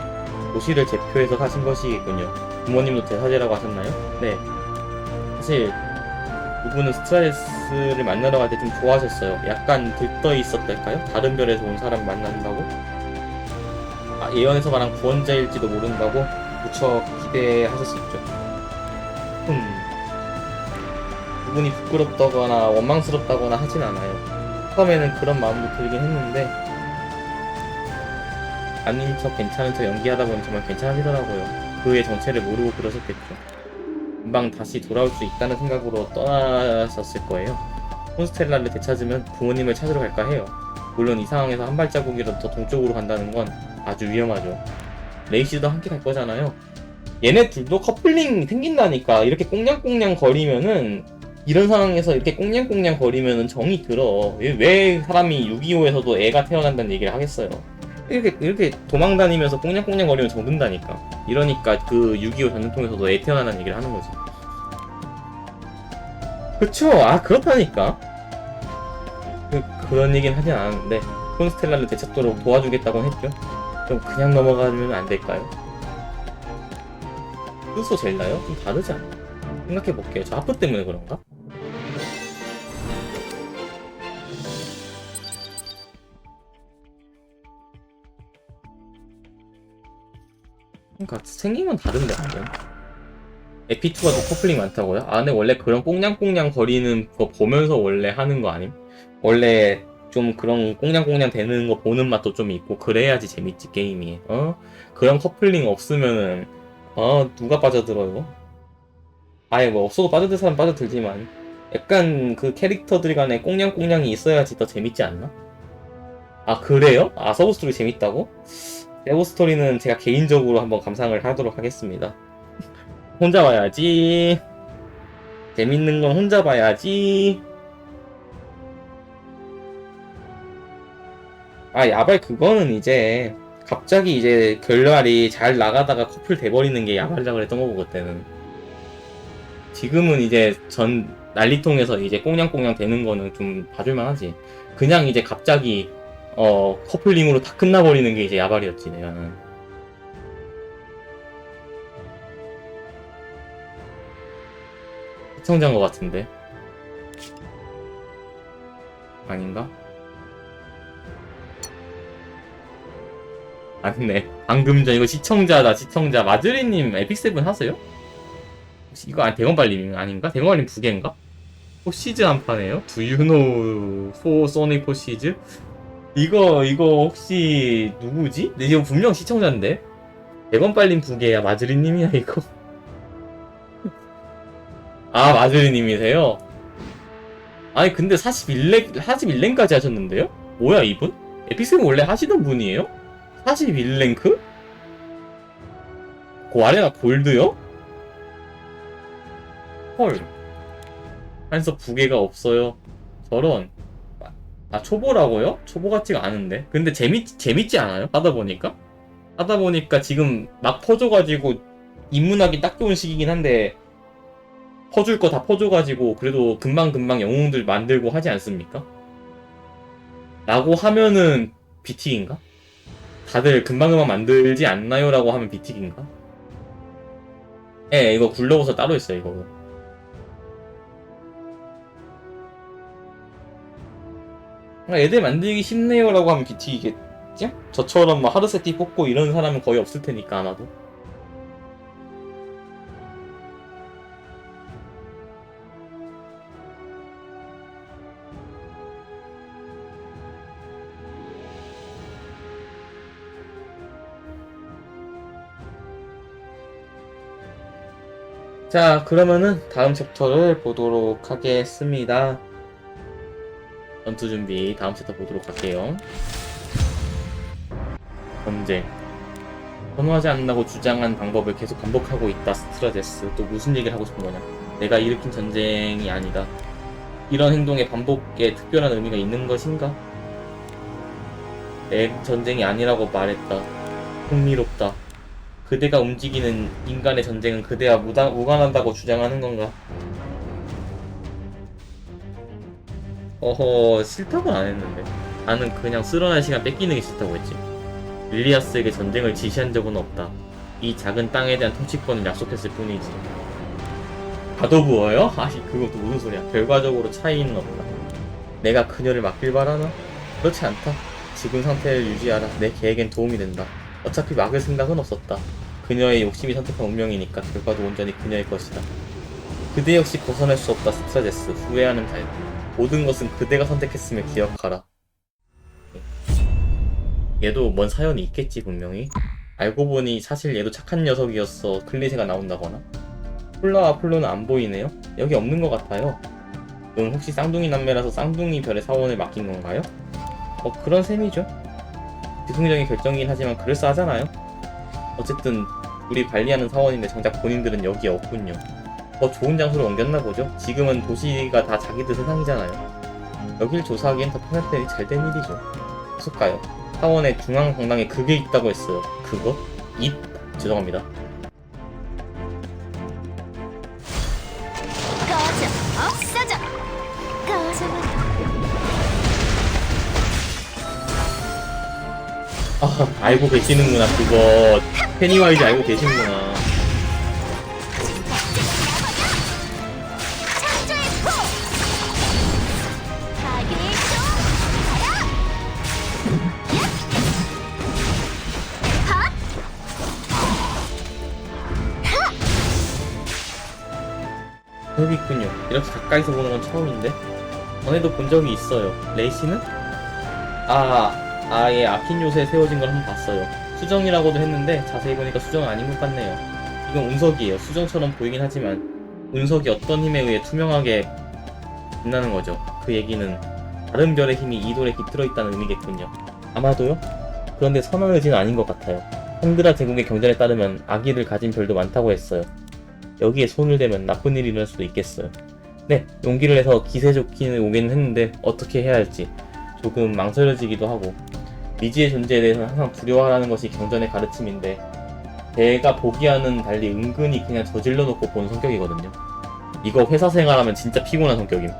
도시를 대표해서 사신 것이겠군요. 부모님도 대사제라고 하셨나요? 네. 사실 그분은 스트라제스를 만나러 갈 때 좀 좋아하셨어요. 약간 들떠 있었달까요? 다른 별에서 온 사람 만난다고? 예언에서 말한 구원자일지도 모른다고 무척 기대하셨었죠. 그분이 부끄럽다거나 원망스럽다거나 하진 않아요. 처음에는 그런 마음도 들긴 했는데 아닌 척 괜찮은 척 연기하다 보니 정말 괜찮아지더라고요. 그의 정체를 모르고 그러셨겠죠. 금방 다시 돌아올 수 있다는 생각으로 떠나셨을 거예요. 콘스텔라를 되찾으면 부모님을 찾으러 갈까 해요. 물론 이 상황에서 한 발자국이라도 더 동쪽으로 간다는 건 아주 위험하죠. 레이시도 함께 갈 거잖아요. 얘네 둘도 커플링 생긴다니까. 이렇게 꽁냥꽁냥 거리면은 이런 상황에서 이렇게 꽁냥꽁냥 거리면은 정이 들어. 왜 사람이 6.25에서도 애가 태어난다는 얘기를 하겠어요. 이렇게 도망다니면서 꽁냥꽁냥 거리면 정든다니까. 이러니까 그 6.25 전쟁통에서도 애 태어난다는 얘기를 하는 거지. 그쵸? 그렇다니까. 그런 얘기는 하진 않았는데 콘스텔라를 되찾도록 도와주겠다고 했죠. 그럼 그냥 넘어가면 안 될까요? 뜻소 젤나요? 좀 다르지 않나? 생각해볼게요. 저 하프 때문에 그런가? 그러니까 생긴 건 다른데 완전. 에피2가 더 커플링 많다고요? 근데 원래 그런 꽁냥꽁냥 거리는 거 보면서 원래 하는 거 아님? 원래 좀 그런 꽁냥꽁냥 되는 거 보는 맛도 좀 있고 그래야지 재밌지 게임이. 그런 커플링 없으면은 누가 빠져들어요? 아예 뭐 없어도 빠져들 사람 빠져들지만 약간 그 캐릭터들 간에 꽁냥꽁냥이 있어야지 더 재밌지 않나? 그래요? 서브스토리 재밌다고? 서브스토리는 제가 개인적으로 한번 감상을 하도록 하겠습니다. 혼자 봐야지. 재밌는 건 혼자 봐야지. 야발 그거는 이제 갑자기 이제 결말이 잘 나가다가 커플 돼버리는 게 야발이라 그랬던 거고 그때는. 지금은 이제 전 난리통에서 이제 꽁냥꽁냥 되는 거는 좀 봐줄만 하지. 그냥 이제 갑자기 커플링으로 다 끝나버리는 게 이제 야발이었지 내가는. 시청자인 것 같은데 아닌가? 아니네. 방금 전 이거 시청자다. 시청자. 마즈리님 에픽세븐 하세요? 혹시 이거 대건발님 아닌가? 대건발님 부계인가? 포시즈 한 판에요? Do you know for Sonic 포시즈? 이거 혹시 누구지? 근데 이거 분명 시청자인데? 대건발님 부계야 마즈리님이야 이거? 아 마즈리님이세요? 아니 근데 41랭까지 하셨는데요? 뭐야 이분? 에픽세븐 원래 하시던 분이에요? 41랭크? 그 아레나 골드요? 헐. 한서 부계가 없어요. 저런. 아 초보라고요? 초보 같지가 않은데. 근데 재밌지 않아요? 하다 보니까 지금 막 퍼줘가지고 입문하기 딱 좋은 시기긴 한데 퍼줄 거 다 퍼줘가지고 그래도 금방금방 영웅들 만들고 하지 않습니까? 라고 하면은 BT인가? 다들 금방금방 만들지 않나요? 라고 하면 BT인가? 예, 이거 굴러오서 따로 있어요, 이거. 애들 만들기 쉽네요 라고 하면 BT이겠지? 저처럼 막 하루세티 뽑고 이런 사람은 거의 없을 테니까 아마도. 자, 그러면은 다음 챕터를 보도록 하겠습니다. 전투 준비 다음 챕터 보도록 할게요. 전쟁. 선호하지 않는다고 주장한 방법을 계속 반복하고 있다. 스트라데스. 또 무슨 얘기를 하고 싶은 거냐? 내가 일으킨 전쟁이 아니다. 이런 행동의 반복에 특별한 의미가 있는 것인가? 내 전쟁이 아니라고 말했다. 흥미롭다. 그대가 움직이는 인간의 전쟁은 그대와 무관하다고 주장하는 건가? 어허, 싫다고는 안 했는데. 나는 그냥 쓸어날 시간 뺏기는 게 싫다고 했지. 릴리아스에게 전쟁을 지시한 적은 없다. 이 작은 땅에 대한 통치권을 약속했을 뿐이지. 가도부어요? 아니, 그것도 무슨 소리야. 결과적으로 차이는 없다. 내가 그녀를 막길 바라나? 그렇지 않다. 지금 상태를 유지하라. 내 계획엔 도움이 된다. 어차피 막을 생각은 없었다. 그녀의 욕심이 선택한 운명이니까 결과도 온전히 그녀의 것이다. 그대 역시 벗어날 수 없다. 스트라데스. 후회하는 달. 모든 것은 그대가 선택했음을 기억하라. 얘도 뭔 사연이 있겠지 분명히. 알고 보니 사실 얘도 착한 녀석이었어. 클리셰가 나온다거나. 폴라와 플로는 안 보이네요? 여기 없는 것 같아요. 넌 혹시 쌍둥이 남매라서 쌍둥이 별의 사원을 맡긴 건가요? 그런 셈이죠. 비승적인 결정이긴 하지만 그럴싸하잖아요. 어쨌든 우리 관리하는 사원인데 정작 본인들은 여기에 없군요. 더 좋은 장소로 옮겼나 보죠? 지금은 도시가 다 자기들 세상이잖아요. 여길 조사하기엔 더 편할 테니 잘된 일이죠. 어떨까요? 사원의 중앙 강당에 그게 있다고 했어요. 그거? 죄송합니다. 꺼져, 없어져. 꺼져버려. 알고 계시는구나. 그거 페니와이즈 알고 계시는구나. 창조의 포. 가게의 또 가라. 핫. 여기 있군요. 이렇게 가까이서 보는 건 처음인데 전에도 본 적이 있어요. 레이시는? 아예 아킨 요새에 세워진 걸 한번 봤어요. 수정이라고도 했는데 자세히 보니까 수정은 아닌 것 같네요. 이건 운석이에요. 수정처럼 보이긴 하지만 운석이 어떤 힘에 의해 투명하게 빛나는 거죠. 그 얘기는 다른 별의 힘이 이 돌에 깃들어 있다는 의미겠군요. 아마도요? 그런데 선한 의지는 아닌 것 같아요. 핸드라 제국의 경전에 따르면 악의를 가진 별도 많다고 했어요. 여기에 손을 대면 나쁜 일이 일어날 수도 있겠어요. 네, 용기를 내서 기세 좋기는 오긴 했는데 어떻게 해야 할지 조금 망설여지기도 하고 미지의 존재에 대해서는 항상 두려워하라는 것이 경전의 가르침인데 제가 보기와는 달리 은근히 그냥 저질러 놓고 본 성격이거든요. 이거 회사 생활하면 진짜 피곤한 성격임.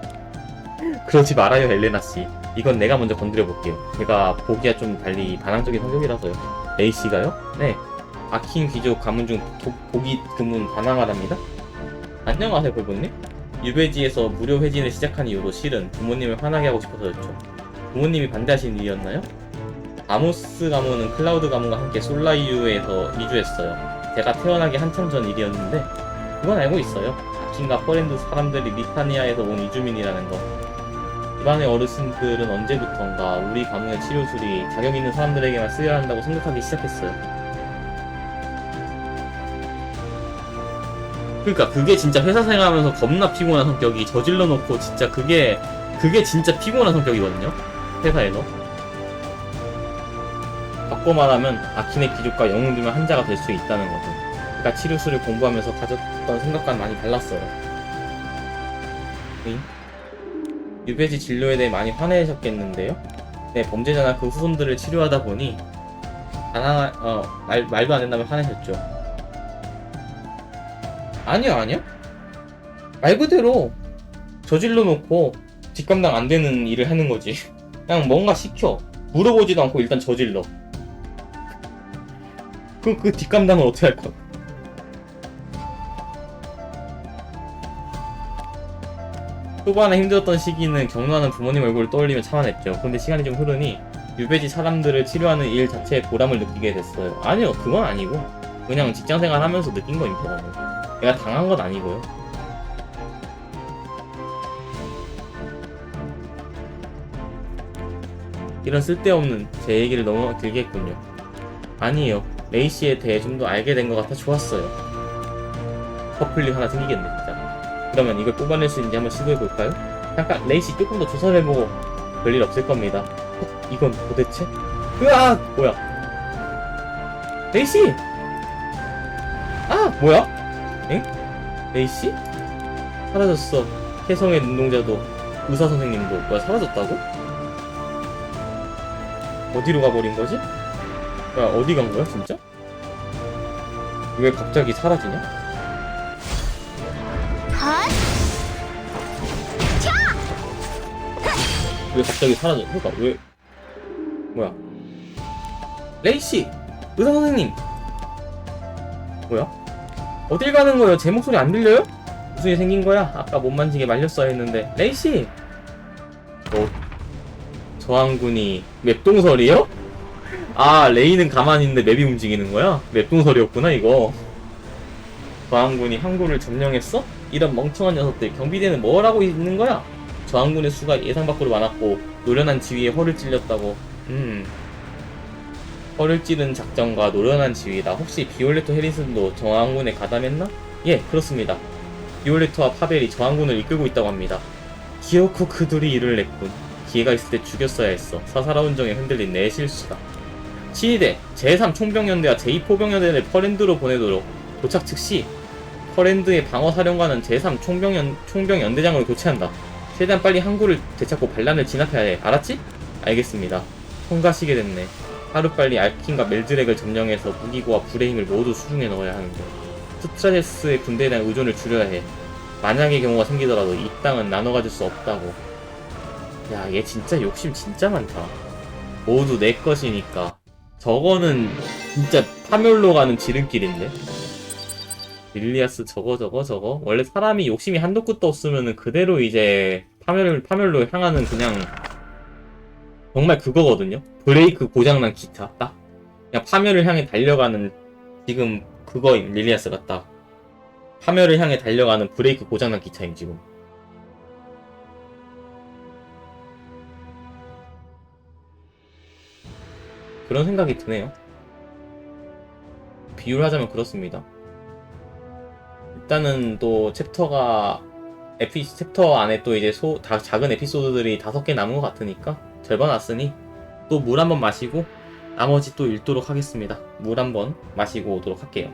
그러지 말아요 엘레나씨. 이건 내가 먼저 건드려 볼게요. 제가 보기와 좀 달리 반항적인 성격이라서요. A씨가요? 네. 아킨 귀족 가문 중 보기 드문 반항하랍니다. 안녕하세요 볼보님. 유배지에서 무료 회진을 시작한 이후로 실은 부모님을 화나게 하고 싶어서였죠. 부모님이 반대하신 일이었나요? 아모스 가문은 클라우드 가문과 함께 솔라이유에서 이주했어요. 제가 태어나기 한참 전 일이었는데 그건 알고 있어요. 아킨과 퍼랜드 사람들이 리타니아에서 온 이주민이라는 거. 집안의 어르신들은 언제부턴가 우리 가문의 치료술이 자격 있는 사람들에게만 쓰여야 한다고 생각하기 시작했어요. 그러니까 그게 진짜 회사 생활하면서 겁나 피곤한 성격이 저질러 놓고 진짜 그게 진짜 피곤한 성격이거든요. 회사에서. 바꿔 말하면 아킨의 귀족과 영웅들만 한자가 될 수 있다는 거죠. 그러니까 치료술을 공부하면서 가졌던 생각과는 많이 달랐어요. 응? 유배지 진료에 대해 많이 화내셨겠는데요? 네, 범죄자나 그 후손들을 치료하다 보니 말도 안 된다면 화내셨죠. 아니요. 말 그대로 저질러 놓고 뒷감당 안 되는 일을 하는 거지. 그냥 뭔가 시켜. 물어보지도 않고 일단 저질러. 그 뒷감당은 어떻게 할 거야? 초반에 힘들었던 시기는 경로하는 부모님 얼굴을 떠올리며 참아냈죠. 그런데 시간이 좀 흐르니 유배지 사람들을 치료하는 일 자체에 보람을 느끼게 됐어요. 아니요, 그건 아니고 그냥 직장생활 하면서 느낀 거입니다. 내가 당한 건 아니고요. 이런 쓸데없는 제 얘기를 너무 길게 했군요. 아니에요. 레이씨에 대해 좀 더 알게 된 것 같아 좋았어요. 커플링 하나 생기겠네 진짜. 그러면 이걸 뽑아낼 수 있는지 한번 시도해볼까요? 잠깐 레이씨 조금 더 조사를 해보고 별일 없을 겁니다. 이건 도대체? 으아! 뭐야? 레이씨! 아! 뭐야? 엥? 레이씨? 사라졌어. 혜성의 눈동자도 의사 선생님도 뭐야 사라졌다고? 어디로 가버린 거지? 야 어디 간 거야 진짜? 왜 갑자기 사라지냐? 왜 갑자기 사라져? 그러니까 왜 뭐야? 레이씨! 의사 선생님! 뭐야? 어딜 가는 거예요? 제 목소리 안 들려요? 무슨 일 생긴 거야? 아까 못 만지게 말렸어야 했는데. 레이씨! 저항군이 맵동설이요? 아 레이는 가만히 있는데 맵이 움직이는 거야? 맵동설이었구나 이거. 저항군이 항구를 점령했어? 이런 멍청한 녀석들 경비대는 뭘 하고 있는 거야? 저항군의 수가 예상 밖으로 많았고 노련한 지휘에 허를 찔렸다고. 허를 찌른 작전과 노련한 지휘다. 혹시 비올레토 해리슨도 저항군에 가담했나? 예, 그렇습니다. 비올레토와 파벨이 저항군을 이끌고 있다고 합니다. 기어코 그 둘이 일을 냈군. 기회가 있을 때 죽였어야 했어. 사사로운 정에 흔들린 내 실수다. 친위대 제3 총병연대와 제2포병연대를 퍼랜드로 보내도록 도착 즉시 퍼랜드의 방어사령관은 제3 총병연대장으로 교체한다. 최대한 빨리 항구를 되찾고 반란을 진압해야 해. 알았지? 알겠습니다. 통과시게 됐네. 하루빨리 알킨과 멜드렉을 점령해서 무기고와 불의 힘을 모두 수중에 넣어야 하는데 스트라테스의 군대에 대한 의존을 줄여야 해. 만약의 경우가 생기더라도 이 땅은 나눠 가질 수 없다고. 야, 얘 진짜 욕심 진짜 많다. 모두 내 것이니까. 저거는 진짜 파멸로 가는 지름길인데. 릴리아스 저거 원래 사람이 욕심이 한도 끝도 없으면은 그대로 이제 파멸로 향하는 그냥 정말 그거거든요. 브레이크 고장난 기차 딱 그냥 파멸을 향해 달려가는 지금 그거임. 릴리아스가 딱 파멸을 향해 달려가는 브레이크 고장난 기차임 지금. 그런 생각이 드네요. 비유를 하자면 그렇습니다. 일단은 또 챕터 안에 또 이제 작은 에피소드들이 5개 남은 것 같으니까 절반 왔으니 또 물 한번 마시고 나머지 또 읽도록 하겠습니다. 물 한번 마시고 오도록 할게요.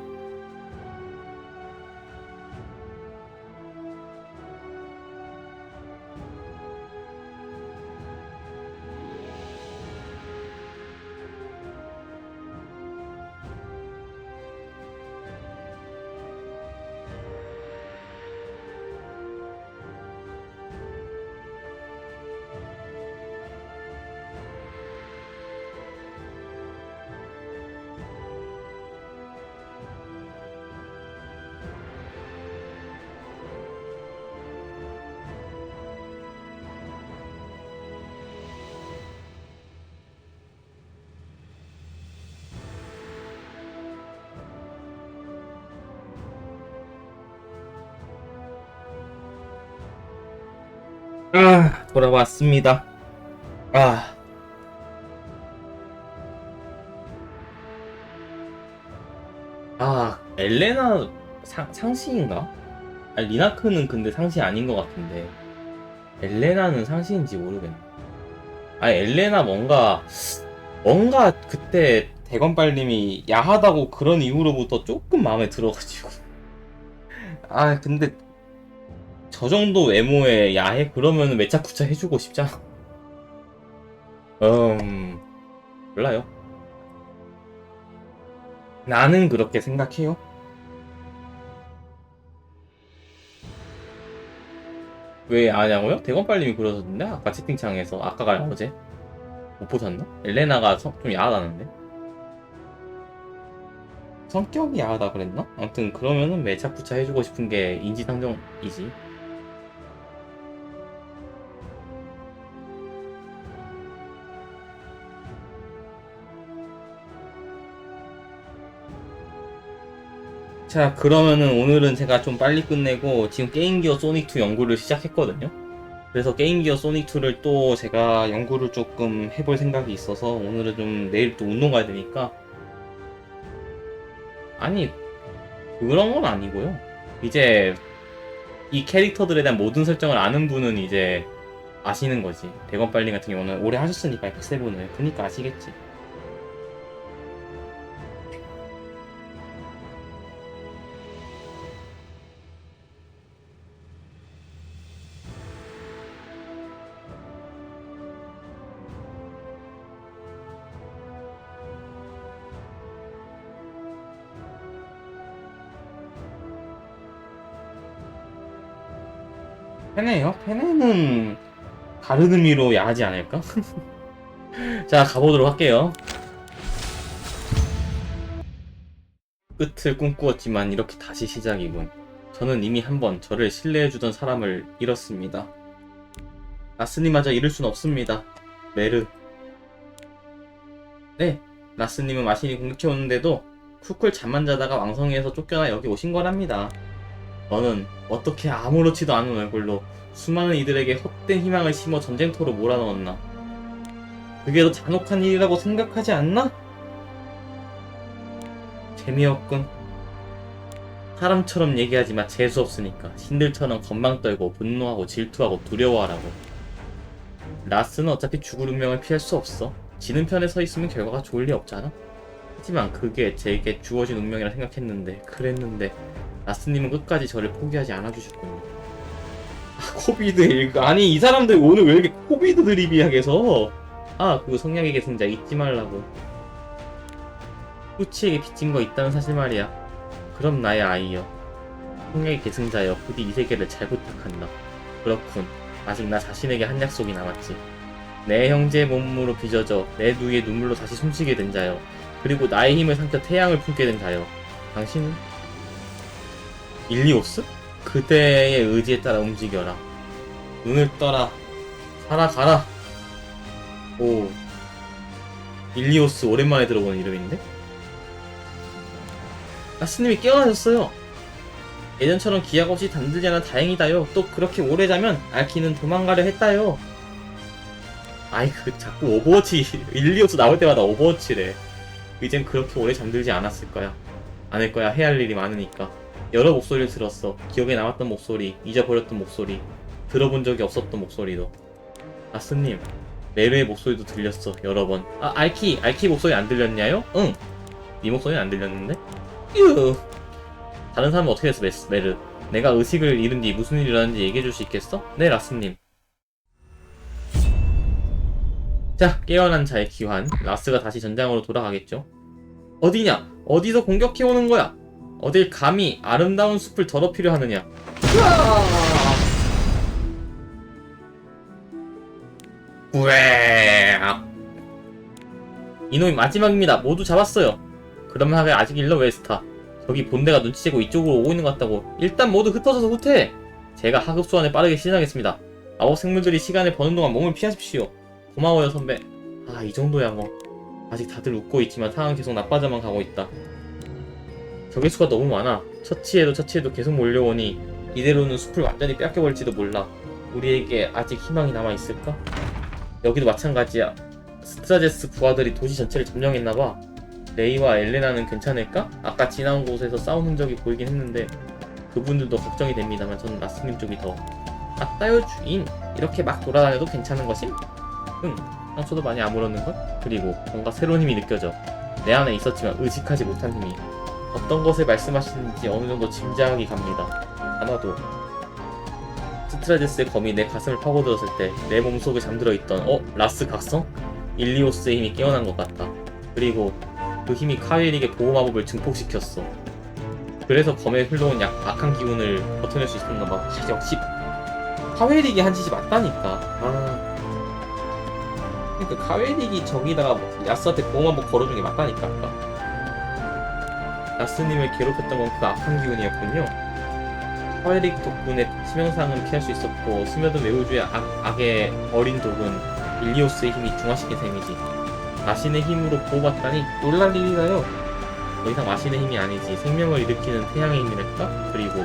돌아왔습니다. 아. 엘레나 상시인가? 아니, 리나크는 근데 상시 아닌 것 같은데. 엘레나는 상시인지 모르겠네. 엘레나 뭔가 그때 대건빨님이 야하다고 그런 이후로부터 조금 마음에 들어가지고. 근데 저 정도 외모에 야해? 그러면 매차쿠차 해주고 싶잖아. 몰라요. 나는 그렇게 생각해요. 왜 아냐고요? 대건빨님이 그러셨는데? 아까 채팅창에서. 아까가 어제? 못 보셨나? 엘레나가 좀 야하다는데? 성격이 야하다 그랬나? 아무튼 그러면은 매차쿠차 해주고 싶은 게 인지상정이지. 자, 그러면은 오늘은 제가 좀 빨리 끝내고 지금 게임기어 소닉2 연구를 시작했거든요. 그래서 게임기어 소닉2를 또 제가 연구를 조금 해볼 생각이 있어서 오늘은 좀 내일 또 운동 가야 되니까. 아니, 그런 건 아니고요. 이제 이 캐릭터들에 대한 모든 설정을 아는 분은 이제 아시는 거지. 대건빨리 같은 경우는 오래 하셨으니까 F7을. 그니까 아시겠지. 페네요? 페네는 다른 의미로 야하지 않을까? 자, 가보도록 할게요. 끝을 꿈꾸었지만 이렇게 다시 시작이군. 저는 이미 한번 저를 신뢰해주던 사람을 잃었습니다. 라스님마저 잃을 순 없습니다. 메르. 네, 라스님은 마신이 공격해오는데도 쿨쿨 잠만 자다가 왕성이에서 쫓겨나 여기 오신 거랍니다. 너는 어떻게 아무렇지도 않은 얼굴로 수많은 이들에게 헛된 희망을 심어 전쟁터로 몰아넣었나? 그게 더 잔혹한 일이라고 생각하지 않나? 재미없군. 사람처럼 얘기하지 마. 재수없으니까. 신들처럼 건방 떨고 분노하고 질투하고 두려워하라고. 라스는 어차피 죽을 운명을 피할 수 없어. 지는 편에 서 있으면 결과가 좋을 리 없잖아. 하지만 그게 제게 주어진 운명이라 생각했는데 그랬는데 라스님은 끝까지 저를 포기하지 않아주셨군요. 코비드 19. 아니 이 사람들 오늘 왜 이렇게 코비드 드립이야 계속. 그리고 성냥의 계승자 잊지 말라고. 후치에게 빚진 거 있다는 사실 말이야. 그럼 나의 아이여. 성냥의 계승자여 부디 이 세계를 잘 부탁한다. 그렇군. 아직 나 자신에게 한 약속이 남았지. 내 형제의 몸으로 빚어져 내 누이의 눈물로 다시 숨쉬게 된 자여. 그리고 나의 힘을 삼켜 태양을 품게 된 자여. 당신은? 일리오스? 그대의 의지에 따라 움직여라. 눈을 떠라. 살아가라. 오. 일리오스 오랜만에 들어보는 이름인데? 라스님이 깨어나셨어요. 예전처럼 기약 없이 잠들지 않아 다행이다요. 또 그렇게 오래 자면 알키는 도망가려 했다요. 자꾸 오버워치 일리오스 나올 때마다 오버워치래. 이젠 그렇게 오래 잠들지 않았을 거야. 않을 거야. 해야 할 일이 많으니까. 여러 목소리를 들었어. 기억에 남았던 목소리, 잊어버렸던 목소리, 들어본 적이 없었던 목소리도. 라스님, 메르의 목소리도 들렸어. 여러 번. 알키 목소리 안 들렸냐요? 응. 네 목소리는 안 들렸는데? 휴. 다른 사람은 어떻게 됐어, 메르? 내가 의식을 잃은 뒤 무슨 일이 일어났는지 얘기해줄 수 있겠어? 네, 라스님. 자, 깨어난 자의 귀환. 라스가 다시 전장으로 돌아가겠죠? 어디냐? 어디서 공격해오는 거야? 어딜 감히 아름다운 숲을 더럽히려 하느냐? 우에악. 이놈이 마지막입니다. 모두 잡았어요. 그러면 하게 아직 일러 웨스타. 저기 본대가 눈치채고 이쪽으로 오고 있는 것 같다고. 일단 모두 흩어져서 후퇴해. 제가 하급 소환을 빠르게 시작하겠습니다. 마법 생물들이 시간을 버는 동안 몸을 피하십시오. 고마워요 선배. 이 정도야 뭐. 아직 다들 웃고 있지만 상황은 계속 나빠져만 가고 있다. 적의 수가 너무 많아. 처치해도 계속 몰려오니 이대로는 숲을 완전히 뺏겨버릴지도 몰라. 우리에게 아직 희망이 남아있을까? 여기도 마찬가지야. 스트라제스 부하들이 도시 전체를 점령했나봐. 레이와 엘레나는 괜찮을까? 아까 지나온 곳에서 싸운 흔적이 보이긴 했는데 그분들도 걱정이 됩니다만 저는 라스님 쪽이 더. 맞다요 주인. 이렇게 막 돌아다녀도 괜찮은 것임? 응, 상처도 많이 아물었는걸? 그리고 뭔가 새로운 힘이 느껴져. 내 안에 있었지만 의식하지 못한 힘이. 어떤 것을 말씀하시는지 어느 정도 짐작이 갑니다. 아마도 스트라제스의 검이 내 가슴을 파고들었을 때 내 몸속에 잠들어 있던 라스 각성? 일리오스의 힘이 깨어난 것 같다. 그리고 그 힘이 카웰릭의 보호마법을 증폭시켰어. 그래서 검에 흘러온 악한 기운을 버텨낼 수 있었나봐. 역시 카웰릭이 한 짓이 맞다니까. 그러니까 카웰릭이 저기다가 야스한테 보호마법 걸어준 게 맞다니까. 아까 라스님을 괴롭혔던 건 그 악한 기운이었군요. 카웰릭 덕분에 치명상은 피할 수 있었고 스며든 외우주의 악의 어린 독은 일리오스의 힘이 중화시킨 셈이지. 마신의 힘으로 보호받다니 놀랄 일이라요. 더 이상 마신의 힘이 아니지 생명을 일으키는 태양의 힘이랄까? 그리고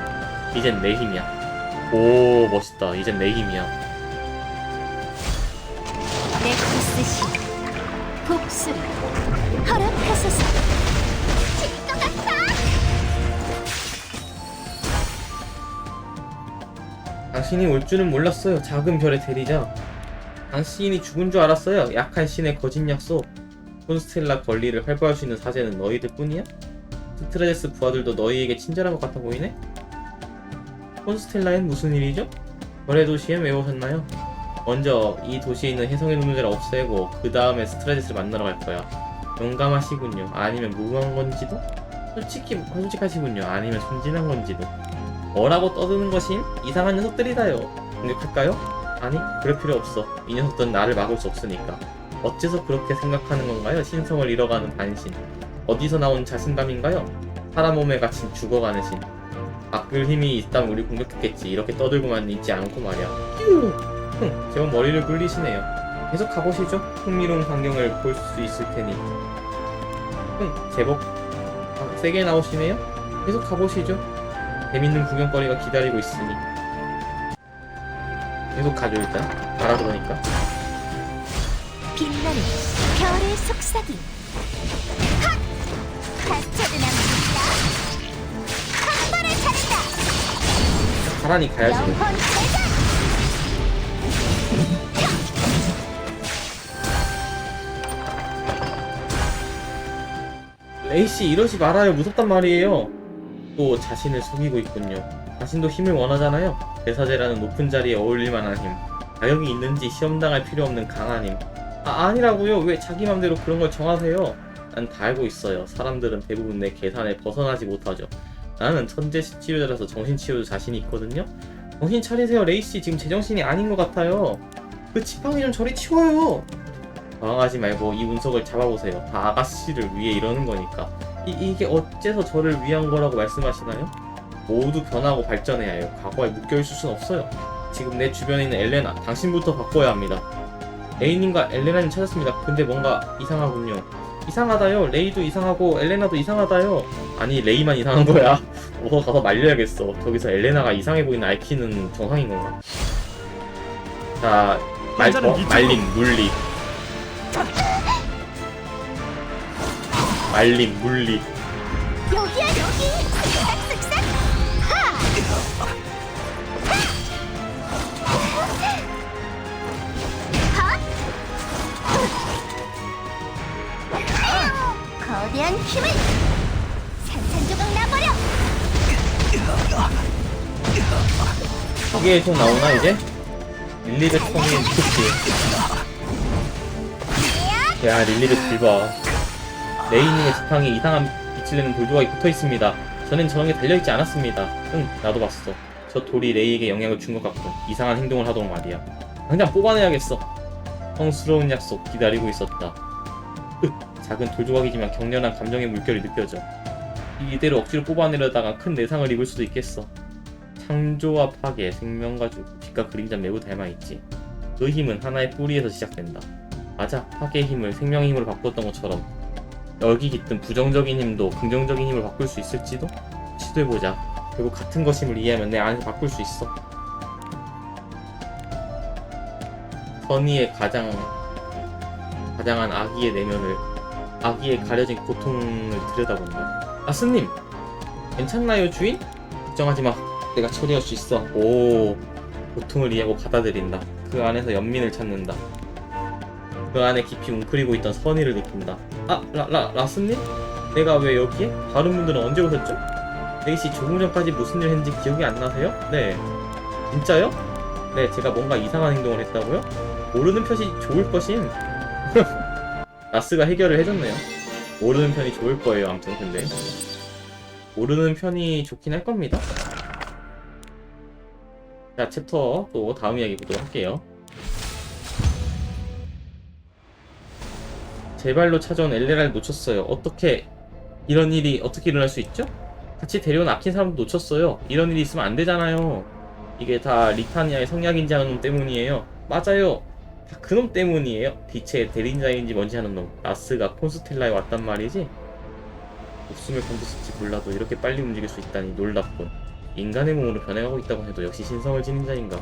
이젠 내 힘이야. 오 멋있다. 이젠 내 힘이야. 넥서스 신 복수를 허락하소서. 질것 같아. 당신이 올 줄은 몰랐어요. 작은 별의 대리자. 당신이 죽은 줄 알았어요. 약한 신의 거짓 약속. 폰스텔라 권리를 활보할 수 있는 사제는 너희들 뿐이야? 스트라제스 부하들도 너희에게 친절한 것 같아 보이네? 폰스텔라엔 무슨 일이죠? 별의 도시엔 왜 오셨나요? 먼저 이 도시에 있는 혜성의 놈들을 없애고 그 다음에 스트라제스를 만나러 갈 거야. 용감하시군요. 아니면 무모한 건지도? 솔직하시군요. 아니면 순진한 건지도. 뭐라고 떠드는 것임? 이상한 녀석들이다요. 공격할까요? 아니, 그럴 필요 없어. 이 녀석들은 나를 막을 수 없으니까. 어째서 그렇게 생각하는 건가요? 신성을 잃어가는 반신. 어디서 나온 자신감인가요? 사람 몸에 갇힌 죽어가는 신. 바꿀 힘이 있다면 우리 공격했겠지. 이렇게 떠들고만 있지 않고 말이야. 휴! 제법 머리를 굴리시네요. 계속 가보시죠. 흥미로운 광경을 볼 수 있을 테니. 제법 세게 나오시네요. 계속 가보시죠. 재밌는 구경거리가 기다리고 있으니. 계속 가죠 일단. 가라 그러니까. 빛나는 별의 속삭임. 핫! 가쳐드나 봅니다. 한 발을 차린다. 가라니 가야지. 영혼 대전. 레이씨 이러지 말아요. 무섭단 말이에요. 또 자신을 속이고 있군요. 자신도 힘을 원하잖아요. 대사제라는 높은 자리에 어울릴 만한 힘. 자격이 있는지 시험당할 필요 없는 강한 힘. 아니라고요. 왜 자기 맘대로 그런 걸 정하세요? 난 다 알고 있어요. 사람들은 대부분 내 계산에 벗어나지 못하죠. 나는 천재 치료자라서 정신치료도 자신이 있거든요. 정신 차리세요. 레이씨 지금 제정신이 아닌 것 같아요. 그 지팡이 좀 저리 치워요. 저항하지 말고 이 운석을 잡아보세요. 다 아가씨를 위해 이러는 거니까. 이게 어째서 저를 위한 거라고 말씀하시나요? 모두 변하고 발전해야 해요. 과거에 묶여있을 순 없어요. 지금 내 주변에 있는 엘레나, 당신부터 바꿔야 합니다. 레이님과 엘레나님 찾았습니다. 근데 뭔가 이상하군요. 이상하다요. 레이도 이상하고 엘레나도 이상하다요. 아니 레이만 이상한 거야. 어서 가서 말려야겠어. 저기서 엘레나가 이상해 보이는 알키는 정상인 건가? 자, 말림, 물리. 말림, 물리. 여기야 여기. 쓱싹쓱싹. 하! 거대한 힘을 산산조각 나버려. 이게 계속 나오나 이제? 릴리베 톰이 그치? 야 릴리베 딜봐. 레이님의 지팡이에 이상한 빛을 내는 돌조각이 붙어있습니다. 전엔 저런 게 달려있지 않았습니다. 응 나도 봤어. 저 돌이 레이에게 영향을 준 것 같군. 이상한 행동을 하도록 말이야. 당장 뽑아내야겠어. 성스러운 약속 기다리고 있었다. 작은 돌조각이지만 격렬한 감정의 물결이 느껴져. 이대로 억지로 뽑아내려다가 큰 내상을 입을 수도 있겠어. 창조와 파괴, 생명과 죽음, 빛과 그림자 매우 닮아있지. 그 힘은 하나의 뿌리에서 시작된다. 맞아, 파괴의 힘을 생명의 힘으로 바꾸었던 것처럼 여기 깃든 부정적인 힘도 긍정적인 힘을 바꿀 수 있을지도? 시도해보자. 결국 같은 것임을 이해하면 내 안에서 바꿀 수 있어. 선의의 가장한 아기의 내면을, 아기의 가려진 고통을 들여다본다. 아스님, 괜찮나요 주인? 걱정하지 마. 내가 처리할 수 있어. 오, 고통을 이해하고 받아들인다. 그 안에서 연민을 찾는다. 그 안에 깊이 웅크리고 있던 선의를 느낀다. 아, 라스님? 내가 왜 여기에? 다른 분들은 언제 오셨죠? 레이씨 조금 전까지 무슨 일 했는지 기억이 안 나세요? 네. 진짜요? 네, 제가 뭔가 이상한 행동을 했다고요? 모르는 편이 좋을 것임. 라스가 해결을 해줬네요. 모르는 편이 좋을 거예요, 아무튼 근데. 모르는 편이 좋긴 할 겁니다. 자, 챕터 또 다음 이야기 보도록 할게요. 제 발로 찾아온 엘레라를 놓쳤어요. 어떻게 이런 일이 어떻게 일어날 수 있죠? 같이 데려온 아킨 사람도 놓쳤어요. 이런 일이 있으면 안 되잖아요. 이게 다 리타니아의 성약인지 하는 놈 때문이에요. 맞아요. 다 그놈 때문이에요. 빛의 대린자인지 뭔지 하는 놈. 라스가 콘스텔라에 왔단 말이지. 목숨을 건졌을지 몰라도 이렇게 빨리 움직일 수 있다니 놀랍군. 인간의 몸으로 변해가고 있다고 해도 역시 신성을 지닌 자인가.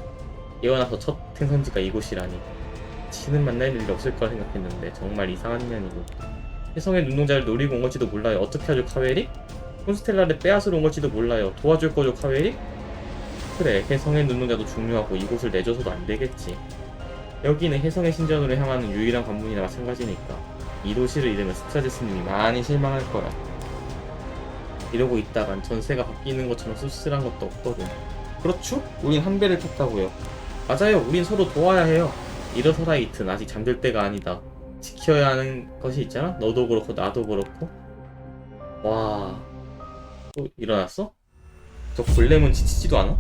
깨어나서 첫 행선지가 이곳이라니. 치는 만날 일이 없을 거라 생각했는데 정말 이상한 인연이고. 혜성의 눈동자를 노리고 온 걸지도 몰라요. 어떻게 하죠, 카웨리? 콘스텔라를 빼앗으러 온 걸지도 몰라요. 도와줄 거죠, 카웨리? 그래, 혜성의 눈동자도 중요하고 이곳을 내줘서도 안 되겠지. 여기는 혜성의 신전으로 향하는 유일한 관문이나 마찬가지니까. 이 도시를 잃으면 스트라제스님이 많이 실망할 거야. 이러고 있다간 전세가 바뀌는 것처럼 씁쓸한 것도 없거든. 그렇죠? 우린 한 배를 탔다고요. 맞아요, 우린 서로 도와야 해요. 일어서라 이튼, 아직 잠들 때가 아니다. 지켜야 하는 것이 있잖아? 너도 그렇고 나도 그렇고. 와... 또 일어났어? 저 골렘은 지치지도 않아?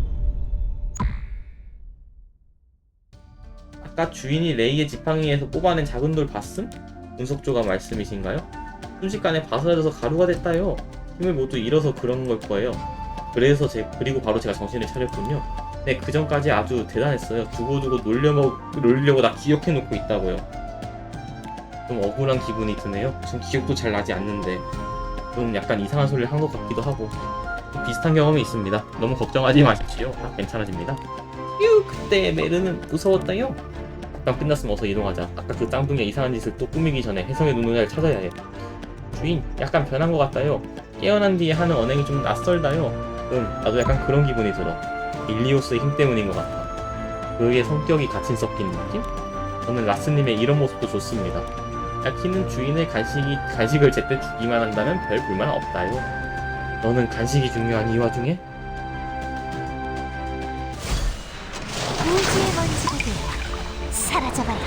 아까 주인이 레이의 지팡이에서 뽑아낸 작은 돌 봤음? 운석조가 말씀이신가요? 순식간에 바스라져서 가루가 됐다요. 힘을 모두 잃어서 그런 걸 거예요. 그리고 바로 제가 정신을 차렸군요. 네, 그 전까지 아주 대단했어요. 두고두고 놀려고 나 기억해놓고 있다고요. 좀 억울한 기분이 드네요. 전 기억도 잘 나지 않는데 좀 약간 이상한 소리를 한 것 같기도 하고. 좀 비슷한 경험이 있습니다. 너무 걱정하지 마십시오. 다 괜찮아집니다. 그때 메르는 무서웠다요. 잠깐 끝났으면 어서 이동하자. 아까 그 쌍둥이가 이상한 짓을 또 꾸미기 전에 혜성의 눈동자를 찾아야 해. 주인, 약간 변한 것 같다요. 깨어난 뒤에 하는 언행이 좀 낯설다요. 나도 약간 그런 기분이 들어. 일리오스의 힘 때문인 것 같아. 그의 성격이 같이 섞인 느낌? 저는 라스님의 이런 모습도 좋습니다. 야키는 주인의 간식을 제때 주기만 한다면 별 불만 없다요. 너는 간식이 중요한 이 와중에? 우주의 먼지가 되어 사라져봐요.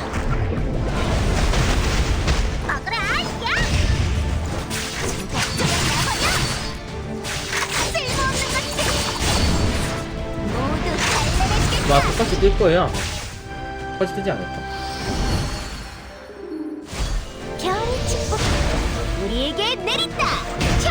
먹으라, 야! 누가 쫓아내버려! 쓸모없는 것들! 모두 갈라내주겠다! 와, 똑같이 뜰 거예요. 똑같이 뜨지 않을까? 별의 축복 우리에게 내린다! 쳐!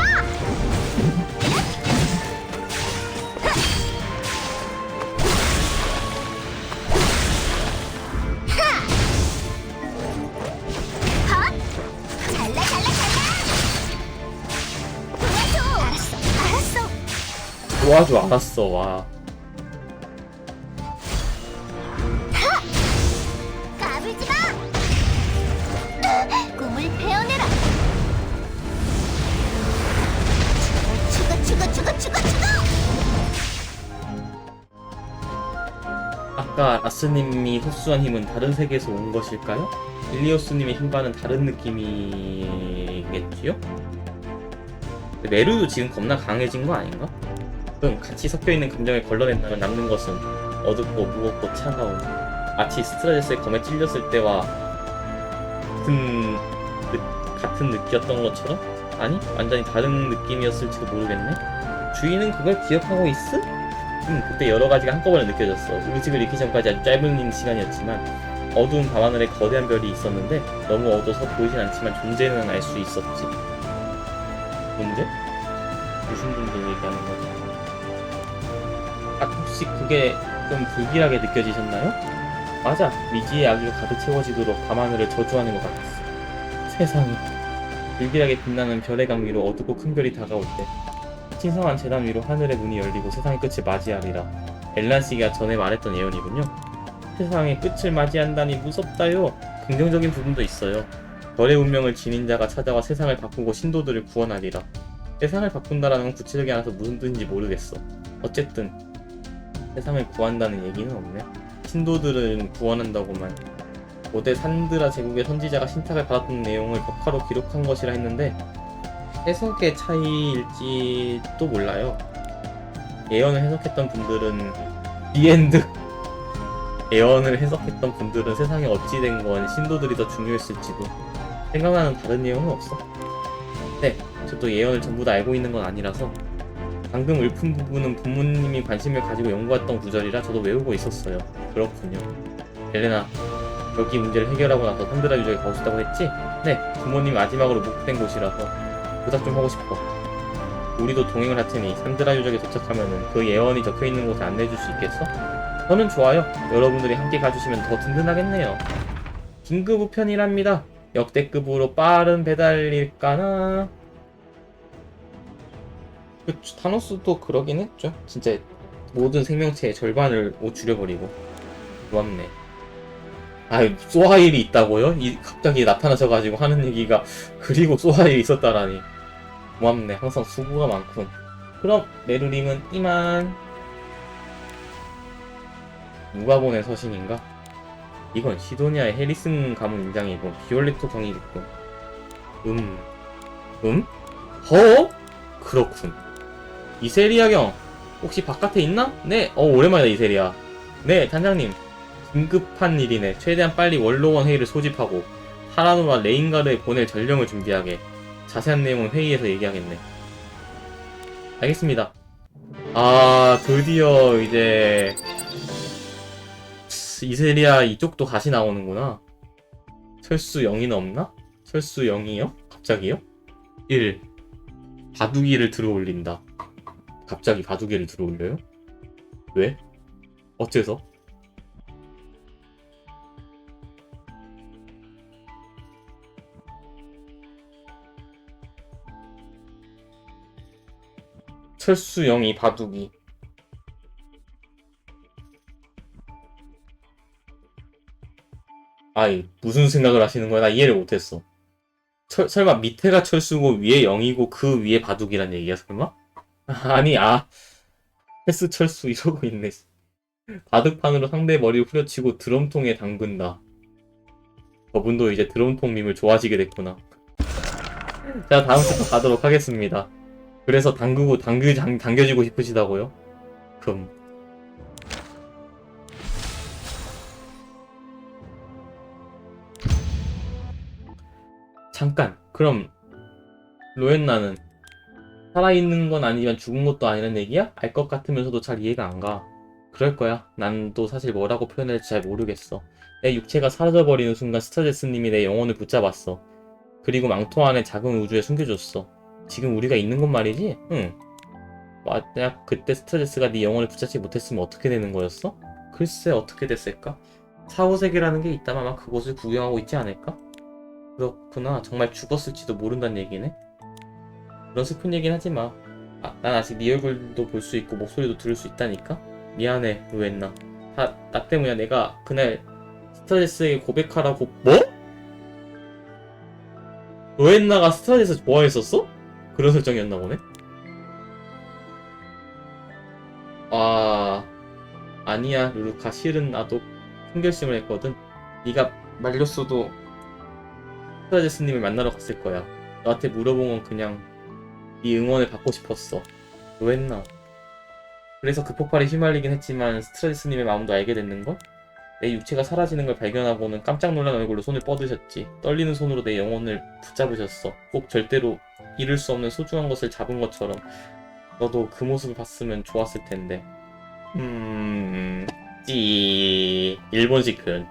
도와줘, 알았어. 와. 까불지 마! 꿈을 베어내라! 죽어! 아까 라스님이 흡수한 힘은 다른 세계에서 온 것일까요? 일리오스님의 힘과는 다른 느낌이겠지요? 메루도 지금 겁나 강해진 거 아닌가? 같이 섞여있는 감정을 걸러낸다면 남는 것은 어둡고 무겁고 차가운, 마치 스트라제스의 검에 찔렸을 때와 같은 느끼였던 것처럼? 아니, 완전히 다른 느낌이었을지도 모르겠네? 주인은 그걸 기억하고 있음? 그때 여러가지가 한꺼번에 느껴졌어. 의식을 잃기 전까지 아주 짧은 시간이었지만 어두운 밤하늘에 거대한 별이 있었는데 너무 어두워서 보이진 않지만 존재는 알 수 있었지. 존재? 무슨 존재 얘기하는 거지? 아, 혹시 그게 좀 불길하게 느껴지셨나요? 맞아, 미지의 아기가 가득 채워지도록 밤하늘을 저주하는 것 같았어. 세상에, 불길하게 빛나는 별의 강 위로 어둡고 큰 별이 다가올 때 신성한 재단 위로 하늘의 문이 열리고 세상의 끝을 맞이하리라. 엘란시가 전에 말했던 예언이군요. 세상의 끝을 맞이한다니 무섭다요. 긍정적인 부분도 있어요. 별의 운명을 지닌 자가 찾아와 세상을 바꾸고 신도들을 구원하리라. 세상을 바꾼다라는 건 구체적이 않아서 무슨 뜻인지 모르겠어. 어쨌든 세상을 구한다는 얘기는 없네. 신도들은 구원한다고만. 고대 산드라 제국의 선지자가 신탁을 받았던 내용을 벽화로 기록한 것이라 했는데 해석의 차이일지도 몰라요. 예언을 해석했던 분들은 비엔드 예언을 해석했던 분들은 세상에 어찌 된 건 신도들이 더 중요했을지도. 생각나는 다른 내용은 없어. 네, 저도 예언을 전부 다 알고 있는 건 아니라서 방금 읊은 부분은 부모님이 관심을 가지고 연구했던 구절이라 저도 외우고 있었어요. 그렇군요. 엘레나, 여기 문제를 해결하고 나서 산드라 유적에 가고 싶다고 했지? 네, 부모님 마지막으로 목표된 곳이라서 부탁 좀 하고 싶어. 우리도 동행을 할 테니 산드라 유적에 도착하면은 그 예언이 적혀있는 곳에 안내해줄 수 있겠어? 저는 좋아요. 여러분들이 함께 가주시면 더 든든하겠네요. 긴급 우편이랍니다. 역대급으로 빠른 배달일까나? 타노스도 그러긴 했죠. 진짜 모든 생명체의 절반을 줄여버리고. 고맙네. 아이, 소하일이 있다고요? 갑자기 나타나셔가지고 하는 얘기가 그리고 소하일이 있었다라니. 고맙네. 항상 수고가 많군. 그럼 메르림은 이만. 누가 보낸 서신인가? 이건 시도니아의 해리슨 가문 인장이고 비올레토 경이겠군. 허? 그렇군. 이세리아 경, 혹시 바깥에 있나? 네, 오랜만이다 이세리아. 네, 단장님. 긴급한 일이네. 최대한 빨리 원로원 회의를 소집하고 타라노와 레인가르에 보낼 전령을 준비하게. 자세한 내용은 회의에서 얘기하겠네. 알겠습니다. 아, 드디어 이제 이세리아 이쪽도 다시 나오는구나. 철수 0이는 없나? 철수 0이요? 갑자기요? 1. 바둑이를 들어올린다. 갑자기 바둑이를 들어올려요? 왜? 어째서? 철수 0이 바둑이. 아이, 무슨 생각을 하시는 거야? 나 이해를 못했어. 설마 밑에가 철수고 위에 0이고 그 위에 바둑이란 얘기야, 설마? 아니, 패스 철수 이러고 있네. 바둑판으로 상대의 머리를 후려치고 드럼통에 담근다. 저분도 이제 드럼통 밈을 좋아하시게 됐구나. 자, 다음 챕터 가도록 하겠습니다. 그래서 당겨지고 싶으시다고요? 그럼. 잠깐, 그럼 로엔나는 살아있는 건 아니지만 죽은 것도 아니란 얘기야? 알 것 같으면서도 잘 이해가 안 가. 그럴 거야. 난 또 사실 뭐라고 표현할지 잘 모르겠어. 내 육체가 사라져버리는 순간 스타제스님이 내 영혼을 붙잡았어. 그리고 망토 안에 작은 우주에 숨겨줬어. 지금 우리가 있는 건 말이지? 응. 만약 그때 스타제스가 네 영혼을 붙잡지 못했으면 어떻게 되는 거였어? 글쎄, 어떻게 됐을까? 사후세계라는 게 있다면 아마 그곳을 구경하고 있지 않을까? 그렇구나. 정말 죽었을지도 모른다는 얘기네. 그런 슬픈 얘기는 하지 마. 난 아직 네 얼굴도 볼 수 있고 목소리도 들을 수 있다니까? 미안해, 로엔나. 나 때문이야. 내가 그날 스타제스에게 고백하라고. 뭐? 로엔나가 스타제스 좋아했었어? 그런 설정이었나 보네? 아니야, 루루카. 실은 나도 큰 결심을 했거든. 네가 말렸어도 스타제스님을 만나러 갔을 거야. 너한테 물어본 건 그냥 네 응원을 받고 싶었어. 로엔나. 그래서 그 폭발에 휘말리긴 했지만 스트레스님의 마음도 알게 됐는걸? 내 육체가 사라지는 걸 발견하고는 깜짝 놀란 얼굴로 손을 뻗으셨지. 떨리는 손으로 내 영혼을 붙잡으셨어. 꼭 절대로 잃을 수 없는 소중한 것을 잡은 것처럼. 너도 그 모습을 봤으면 좋았을 텐데. 일본식 표현,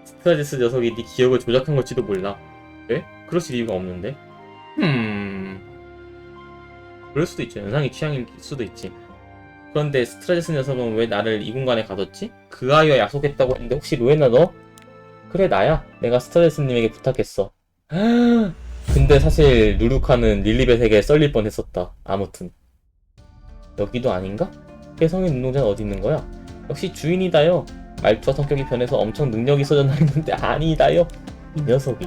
스트라제스 녀석이 네 기억을 조작한 걸지도 몰라. 왜? 그러실 이유가 없는데? 그럴 수도 있죠. 연상이 취향일 수도 있지. 그런데 스트라제스 녀석은 왜 나를 이 공간에 가뒀지? 그 아이와 약속했다고 했는데 혹시 로엔나 너? 그래, 나야. 내가 스트라제스님에게 부탁했어. 근데 사실 루루카는 릴리벳 세계에 썰릴 뻔했었다. 아무튼 여기도 아닌가? 혜성의 눈동자는 어디 있는 거야? 역시 주인이다요. 말투와 성격이 변해서 엄청 능력이 있어졌나 했는데 아니다요. 이 녀석이.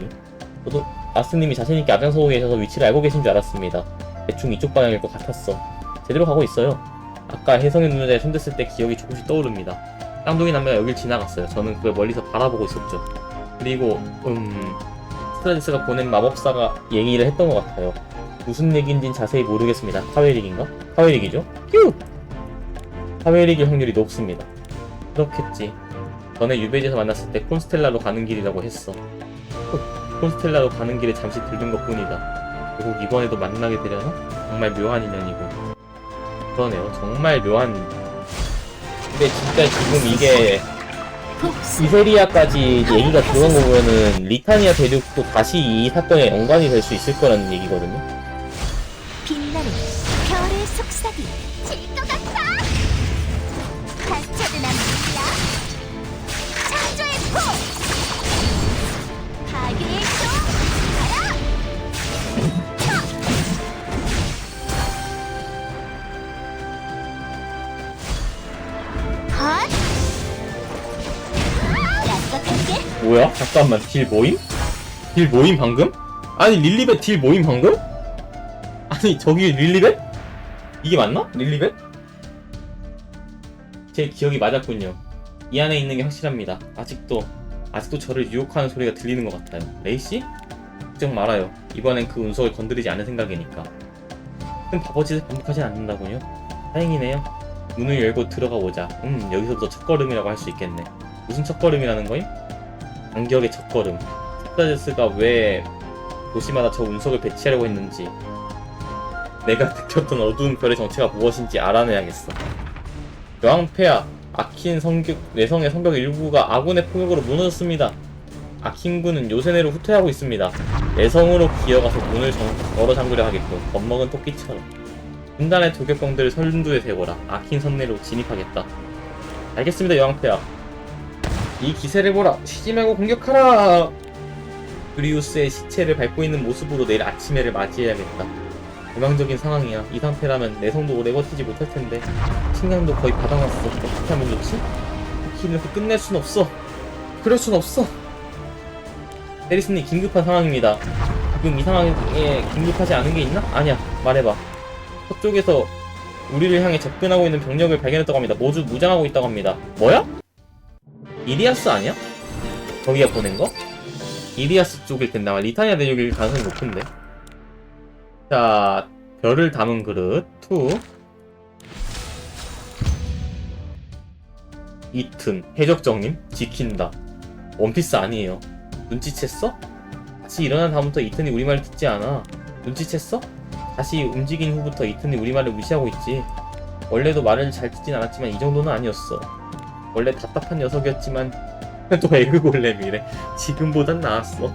저도 아스님이 자신있게 앞장서고 계셔서 위치를 알고 계신 줄 알았습니다. 대충 이쪽 방향일 것 같았어. 제대로 가고 있어요. 아까 혜성의 눈여자에 손댔을 때 기억이 조금씩 떠오릅니다. 쌍둥이 남매가 여길 지나갔어요. 저는 그걸 멀리서 바라보고 있었죠. 그리고 스트라디스가 보낸 마법사가 얘기를 했던 것 같아요. 무슨 얘기인진 자세히 모르겠습니다. 카웨릭인가? 카웨릭이죠? 휴! 카웨릭일 확률이 높습니다. 그렇겠지. 전에 유배지에서 만났을 때 콘스텔라로 가는 길이라고 했어. 콘스텔라로 가는 길에 잠시 들른 것 뿐이다. 결국 이번에도 만나게 되려나? 정말 묘한 인연이고. 그러네요. 정말 묘한. 근데 진짜 지금 이게 이세리아까지 얘기가 들어간 거 보면은 리타니아 대륙도 다시 이 사건에 연관이 될 수 있을 거라는 얘기거든요. 빛나는 별의 속삭이 질 것 같아. 가스차드 남기야. 창조의 포. 파괴의 종. 가라. 헛. 낯설게. 뭐야? 잠깐만, 딜 모임? 딜 모임 방금? 아니 릴리벳 딜 모임 방금? 아니 저기 릴리벳? 이게 맞나? 릴리벳? 제 기억이 맞았군요. 이 안에 있는 게 확실합니다. 아직도 저를 유혹하는 소리가 들리는 것 같아요. 레이씨? 걱정 말아요. 이번엔 그 운석을 건드리지 않을 생각이니까. 큰 바보짓을 반복하진 않는다군요. 다행이네요. 문을 열고 들어가 보자. 여기서부터 첫걸음이라고 할 수 있겠네. 무슨 첫걸음이라는 거임? 간격의 첫걸음. 스타제스가 왜 도시마다 저 운석을 배치하려고 했는지, 내가 느꼈던 어두운 별의 정체가 무엇인지 알아내야겠어. 여왕폐하, 아킨 내성의 성벽 일부가 아군의 폭격으로 무너졌습니다. 아킨군은 요새내로 후퇴하고 있습니다. 내성으로 기어가서 문을 얼어 잠그려 하겠고, 겁먹은 토끼처럼. 군단의 돌격병들을 선두에 세워라. 아킨 선내로 진입하겠다. 알겠습니다, 여왕폐하. 이 기세를 보라. 쉬지 말고 공격하라. 그리우스의 시체를 밟고 있는 모습으로 내일 아침에를 맞이해야겠다. 대망적인 상황이야. 이 상태라면 내성도 오래 버티지 못할 텐데. 식량도 거의 바닥났어. 어떻게 하면 좋지? 이렇게 이렇게 끝낼 순 없어. 그럴 순 없어. 페리스님, 긴급한 상황입니다. 지금 이 상황에 긴급하지 않은 게 있나? 아니야, 말해봐. 서쪽에서 우리를 향해 접근하고 있는 병력을 발견했다고 합니다. 모두 무장하고 있다고 합니다. 뭐야? 이리아스 아니야? 저기가 보낸 거? 이리아스 쪽일 텐데 아마 리타니아 대륙일 가능성이 높은데. 자, 별을 담은 그릇 2. 이튼 해적정님 지킨다. 원피스 아니에요. 눈치챘어? 다시 일어난 다음부터 이튼이 우리 말을 듣지 않아. 눈치챘어? 다시 움직인 후부터 이튼이 우리 말을 무시하고 있지. 원래도 말을 잘 듣진 않았지만 이 정도는 아니었어. 원래 답답한 녀석이었지만 또 에그골렘이래. 지금보단 나았어.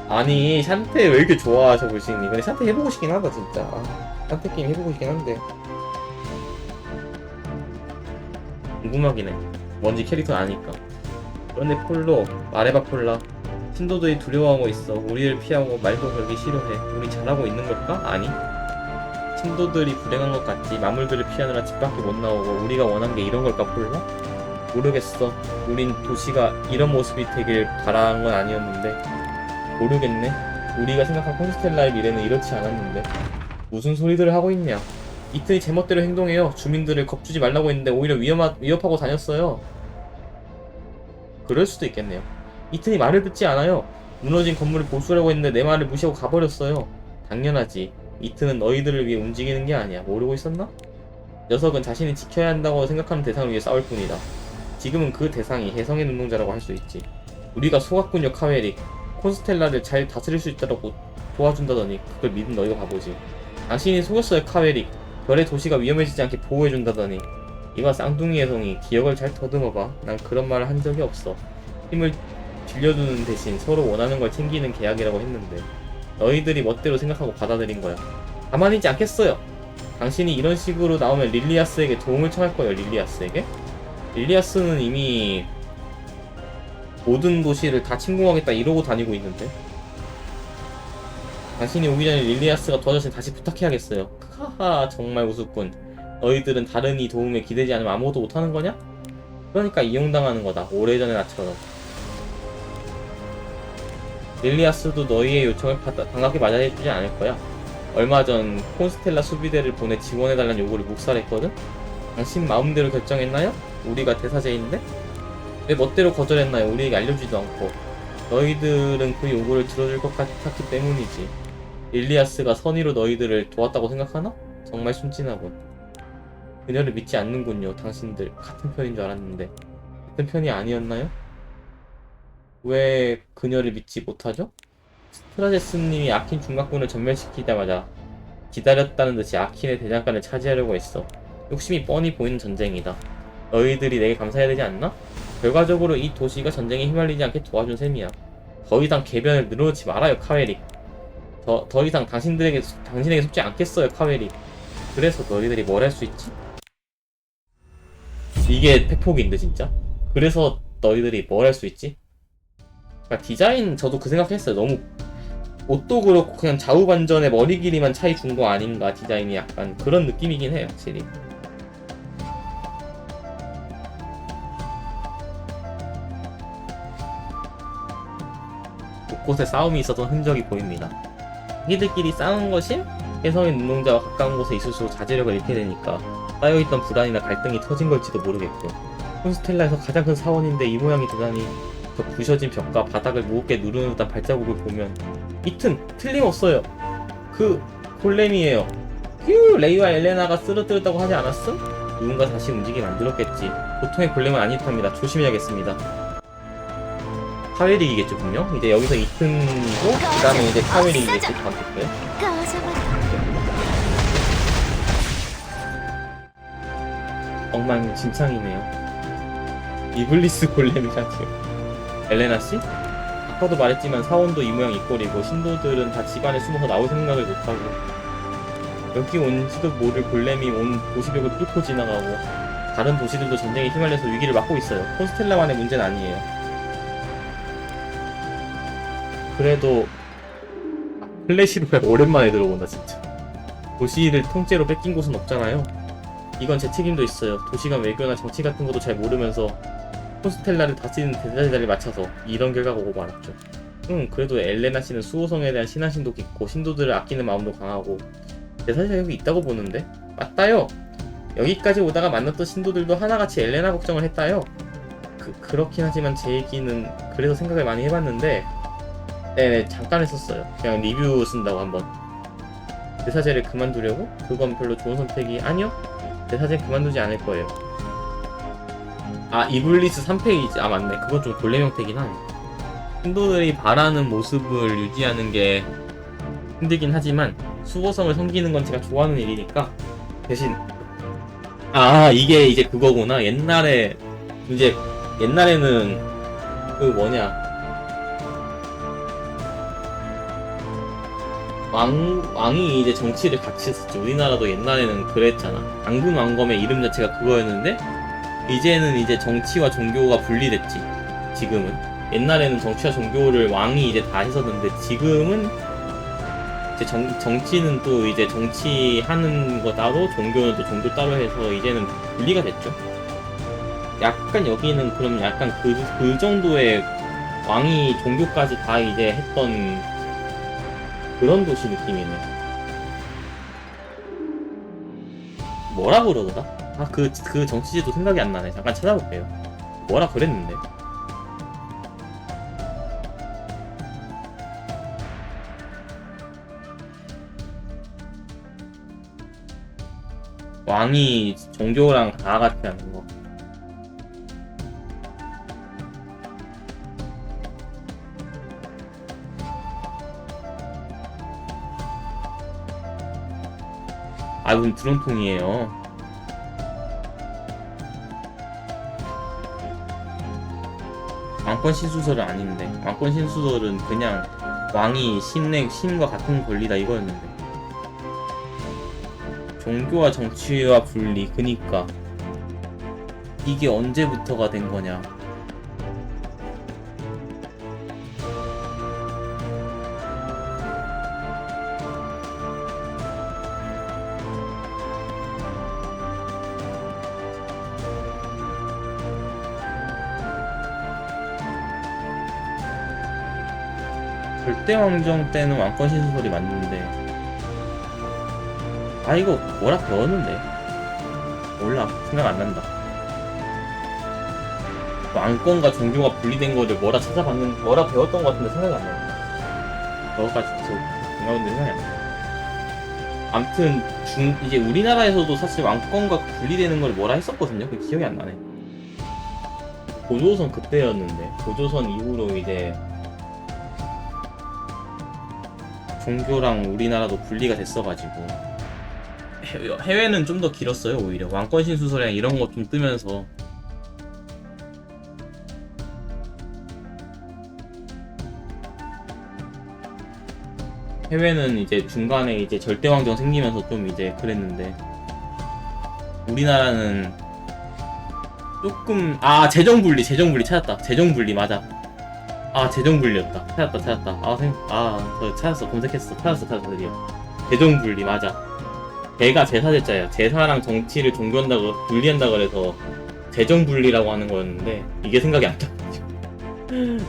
아니 샨테 왜 이렇게 좋아하셔 보시니. 근데 샨테 해보고 싶긴 하다 진짜. 샨테 게임 해보고 싶긴 한데 궁금하긴 해. 뭔지 캐릭터 아니까. 그런데 폴로, 말해봐 폴라. 신도들이 두려워하고 있어. 우리를 피하고 말도 걸기 싫어해. 우리 잘하고 있는 걸까? 아니. 신도들이 불행한 것 같지. 마물들을 피하느라 집 밖에 못 나오고. 우리가 원한 게 이런 걸까 폴라? 모르겠어. 우린 도시가 이런 모습이 되길 바라는 건 아니었는데. 모르겠네. 우리가 생각한 콘스텔라의 미래는 이렇지 않았는데. 무슨 소리들을 하고 있냐. 이튼이 제멋대로 행동해요. 주민들을 겁주지 말라고 했는데 오히려 위협하고 다녔어요. 그럴 수도 있겠네요. 이튼이 말을 듣지 않아요. 무너진 건물을 보수하려고 했는데 내 말을 무시하고 가버렸어요. 당연하지. 이튼은 너희들을 위해 움직이는 게 아니야. 모르고 있었나? 녀석은 자신이 지켜야 한다고 생각하는 대상을 위해 싸울 뿐이다. 지금은 그 대상이 혜성의 눈동자라고 할 수 있지. 우리가 속았군요 카웨릭. 콘스텔라를 잘 다스릴 수 있다고 도와준다더니 그걸 믿은 너희가 바보지. 당신이 속였어요 카웨릭. 별의 도시가 위험해지지 않게 보호해준다더니. 이봐 쌍둥이 혜성이 기억을 잘 더듬어봐. 난 그런 말을 한 적이 없어. 힘을 빌려주는 대신 서로 원하는 걸 챙기는 계약이라고 했는데 너희들이 멋대로 생각하고 받아들인 거야. 가만히 있지 않겠어요. 당신이 이런 식으로 나오면 릴리아스에게 도움을 청할 거예요. 릴리아스에게? 릴리아스는 이미 모든 도시를 다 침공하겠다 이러고 다니고 있는데. 당신이 오기 전에 릴리아스가 도와줬으니 다시 부탁해야겠어요. 하하 정말 우습군. 너희들은 다른 이 도움에 기대지 않으면 아무것도 못하는 거냐? 그러니까 이용당하는 거다. 오래전의 나처럼. 릴리아스도 너희의 요청을 반갑게 맞이해주지 않을 거야. 얼마 전 콘스텔라 수비대를 보내 지원해달라는 요구를 묵살했거든? 당신 마음대로 결정했나요? 우리가 대사제인데? 왜 멋대로 거절했나요? 우리에게 알려주지도 않고. 너희들은 그 요구를 들어줄 것 같았기 때문이지. 릴리아스가 선의로 너희들을 도왔다고 생각하나? 정말 순진하군. 그녀를 믿지 않는군요. 당신들 같은 편인 줄 알았는데 같은 편이 아니었나요? 왜 그녀를 믿지 못하죠? 스트라제스님이 아킨 중각군을 전멸시키자마자 기다렸다는 듯이 아킨의 대장간을 차지하려고 했어. 욕심이 뻔히 보이는 전쟁이다. 너희들이 내게 감사해야 되지 않나? 결과적으로 이 도시가 전쟁에 휘말리지 않게 도와준 셈이야. 더 이상 개변을 늘어놓지 말아요, 카웨릭. 더 이상 당신에게 속지 않겠어요, 카웨릭. 그래서 너희들이 뭘 할 수 있지? 이게 팩폭인데 진짜? 그래서 너희들이 뭘 할 수 있지? 그러니까 디자인 저도 그 생각했어요. 너무 옷도 그렇고 그냥 좌우반전의 머리 길이만 차이 준 거 아닌가. 디자인이 약간 그런 느낌이긴 해요, 확실히. 곳곳에 싸움이 있었던 흔적이 보입니다. 자기들끼리 싸운 것이 해성의 눈동자와 가까운 곳에 있을수록 자제력을 잃게 되니까 쌓여있던 불안이나 갈등이 터진 걸지도 모르겠고. 콘스텔라에서 가장 큰 사원인데 이 모양이 되다니. 저 부셔진 벽과 바닥을 무겁게 누르는 듯한 발자국을 보면 이튼 틀림없어요. 그 골렘이에요. 휴, 레이와 엘레나가 쓰러뜨렸다고 하지 않았음? 누군가 다시 움직이게 만들었겠지. 보통의 골렘은 아니답니다. 조심해야겠습니다. 카웨릭이겠죠 분명? 이제 여기서 이튼이고 그 다음에 이제 카웨릭이겠지 다음 주에. 엉망진창이네요. 이블리스 골렘이라지요. 엘레나씨? 아까도 말했지만 사원도 이 모양 이 꼴이고 신도들은 다 집안에 숨어서 나올 생각을 못하고 여기 온지도 모를 골렘이 온 도시벽을 뚫고 지나가고 다른 도시들도 전쟁에 휘말려서 위기를 맞고 있어요. 콘스텔라만의 문제는 아니에요. 그래도 플래시로얄 오랜만에 들어본다 진짜. 도시를 통째로 뺏긴 곳은 없잖아요. 이건 제 책임도 있어요. 도시간 외교나 정치 같은 것도 잘 모르면서 콘스텔라를 다스리는 대자리를 맞춰서 이런 결과가 오고 말았죠. 그래도 엘레나 씨는 수호성에 대한 신앙심도 깊고 신도들을 아끼는 마음도 강하고 대사자격이 있다고 보는데? 맞다요! 여기까지 오다가 만났던 신도들도 하나같이 엘레나 걱정을 했다요. 그렇긴 하지만 제 얘기는 그래서 생각을 많이 해봤는데 네네 잠깐 했었어요. 그냥 리뷰 쓴다고 한번. 대사제를 그만두려고? 그건 별로 좋은 선택이 아니요? 대사제 그만두지 않을 거예요. 아 이블리스 3페이지 아 맞네. 그건 좀 골렘 형태긴 하네. 신도들이 바라는 모습을 유지하는 게 힘들긴 하지만 수호성을 섬기는 건 제가 좋아하는 일이니까 대신 이게 이제 그거구나. 옛날에는 그 뭐냐 왕이 이제 정치를 같이 했었죠. 우리나라도 옛날에는 그랬잖아. 장군 왕검의 이름 자체가 그거였는데 이제는 이제 정치와 종교가 분리됐지. 지금은 옛날에는 정치와 종교를 왕이 이제 다 했었는데 지금은 이제 정치는 또 이제 정치하는 거 따로 종교는 또 종교 따로 해서 이제는 분리가 됐죠. 약간 여기는 그럼 약간 그 정도의 왕이 종교까지 다 이제 했던 그런 도시 느낌이네. 뭐라 그러더라? 그 정치제도 생각이 안 나네. 잠깐 찾아볼게요. 뭐라 그랬는데. 왕이 종교랑 다 같이 하는 거. 무슨 드론통이에요. 왕권 신수설은 아닌데. 왕권 신수설은 그냥 왕이 신과 같은 권리다 이거였는데. 종교와 정치와 분리. 그니까 이게 언제부터가 된 거냐. 절대왕정 때는 왕권 신수설이 맞는데 아 이거 뭐라 배웠는데 몰라 생각 안 난다. 왕권과 종교가 분리된 거를 뭐라 찾아봤는 뭐라 배웠던 것 같은데 생각이 안 난다. 뭐가 진짜 생각했는데 생각이 안 난다. 암튼 이제 우리나라에서도 사실 왕권과 분리되는 걸 뭐라 했었거든요. 그 기억이 안 나네. 고조선 그때였는데 고조선 이후로 이제 종교랑 우리나라도 분리가 됐어가지고 해외는 좀 더 길었어요. 오히려 왕권 신수설이랑 이런 거 좀 뜨면서 해외는 이제 중간에 이제 절대왕정 생기면서 좀 이제 그랬는데 우리나라는 조금 재정분리 찾았다. 재정분리 맞아. 재정분리였다. 찾았다. 저 찾았어. 검색했어. 찾았어 드디어. 재정분리 맞아. 제가 제사제자야. 제사랑 정치를 종교한다고 분리한다 그래서 재정분리라고 하는 거였는데 이게 생각이 안 나.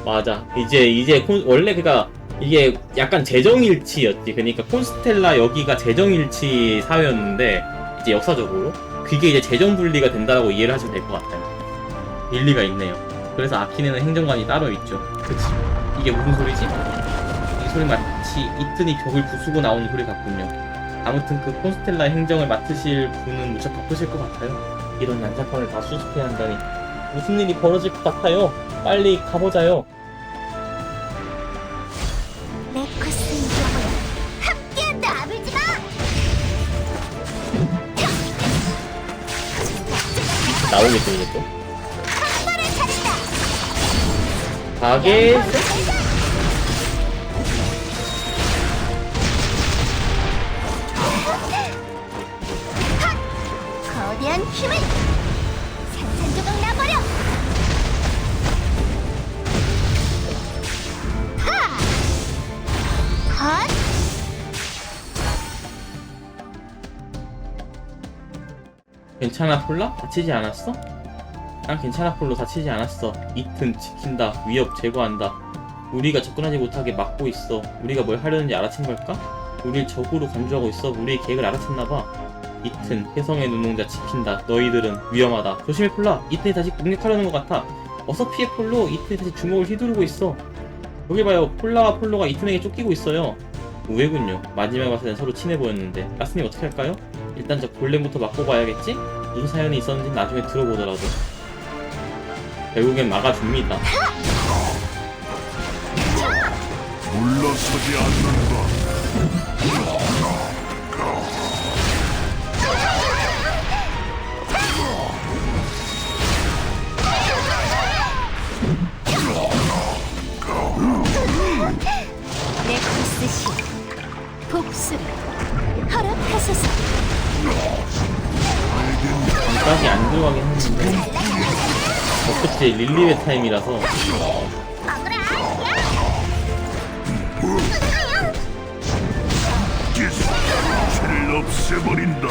맞아. 이제 원래 그니까 이게 약간 재정일치였지. 그러니까 콘스텔라 여기가 재정일치 사회였는데 이제 역사적으로 그게 이제 재정분리가 된다라고 이해를 하시면 될 것 같아요. 일리가 있네요. 그래서 아키네는 행정관이 따로 있죠. 그치? 이게 무슨 소리지? 이 소리 마치 이튼이 벽을 부수고 나오는 소리 같군요. 아무튼 그 콘스텔라 행정을 맡으실 분은 무척 바쁘실 것 같아요. 이런 난장판을 다 수습해야 한다니 무슨 일이 벌어질 것 같아요. 빨리 가보자요. 레코스 영혼 함께한다. 아물지 마. 나오겠죠 이제 또. 한발을 차린다. 가게 거대한 힘을 산산조각 나버려. 하! 헛! 괜찮아 폴라? 다치지 않았어? 난 괜찮아 폴로 다치지 않았어. 이튼 지킨다. 위협 제거한다. 우리가 접근하지 못하게 막고 있어. 우리가 뭘 하려는지 알아챈 걸까? 우릴 적으로 간주하고 있어. 우리의 계획을 알아챘나봐. 이튼 혜성의 눈동자 지킨다. 너희들은 위험하다. 조심해 폴라. 이튼이 다시 공격하려는 것 같아. 어서 피해 폴로. 이튼이 다시 주먹을 휘두르고 있어. 여기 봐요. 폴라와 폴로가 이튼에게 쫓기고 있어요. 의외군요. 마지막에 봤을 땐 서로 친해 보였는데 라스님 어떻게 할까요? 일단 저 골렘부터 맞고 봐야겠지? 무슨 사연이 있었는지 나중에 들어보더라도 결국엔 막아줍니다. 물러서지 않는다. 레코스 씨 복수를 허락하소서. 전까지 안 들어가긴 했는데 그치 릴리베 타임이라서 죄를 없애버린다.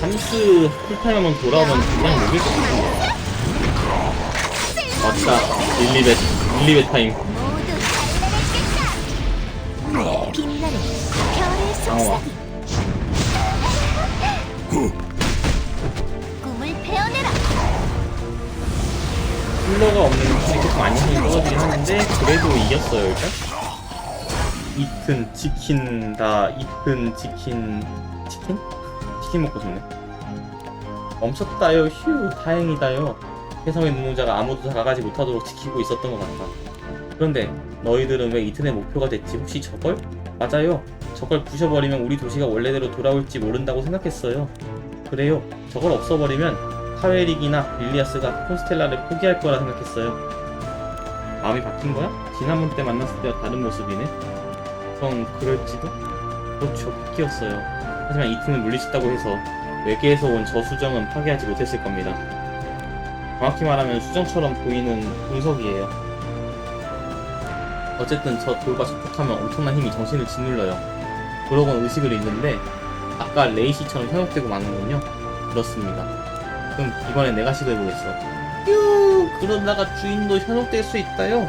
함스 풀타임 한번 돌아오면 그냥 녹일 것 같은데. 맞다 릴리베 타임. 모두 빛나는 별의 속삭임. 꿈을 베어내라. 쿨러가 없는 확실히 조금 안정이 떨어지긴 하는데 그래도 이겼어요 일단. 이튼 치킨다. 이튼 치킨 먹고 싶네. 멈췄다요. 휴 다행이다요. 혜성의 눈동자가 아무도 다가가지 못하도록 지키고 있었던 것 같다. 그런데 너희들은 왜 이튼의 목표가 됐지? 혹시 저걸? 맞아요. 저걸 부셔버리면 우리 도시가 원래대로 돌아올지 모른다고 생각했어요. 그래요. 저걸 없애버리면 카웨릭이나 릴리아스가 콘스텔라를 포기할 거라 생각했어요. 마음이 바뀐 거야? 지난번 때 만났을 때와 다른 모습이네. 그럼 그럴지도? 그렇죠. 바뀌었어요. 하지만 이튼을 물리쳤다고 해서 외계에서 온 저 수정은 파괴하지 못했을 겁니다. 정확히 말하면 수정처럼 보이는 운석이에요. 어쨌든 저 돌과 접촉하면 엄청난 힘이 정신을 짓눌러요. 그러곤 의식을 잃는데 아까 레이시처럼 현혹되고 마는군요. 그렇습니다. 그럼 이번엔 내가 시도해보겠어. 유 그러다가 주인도 현혹될 수 있다요.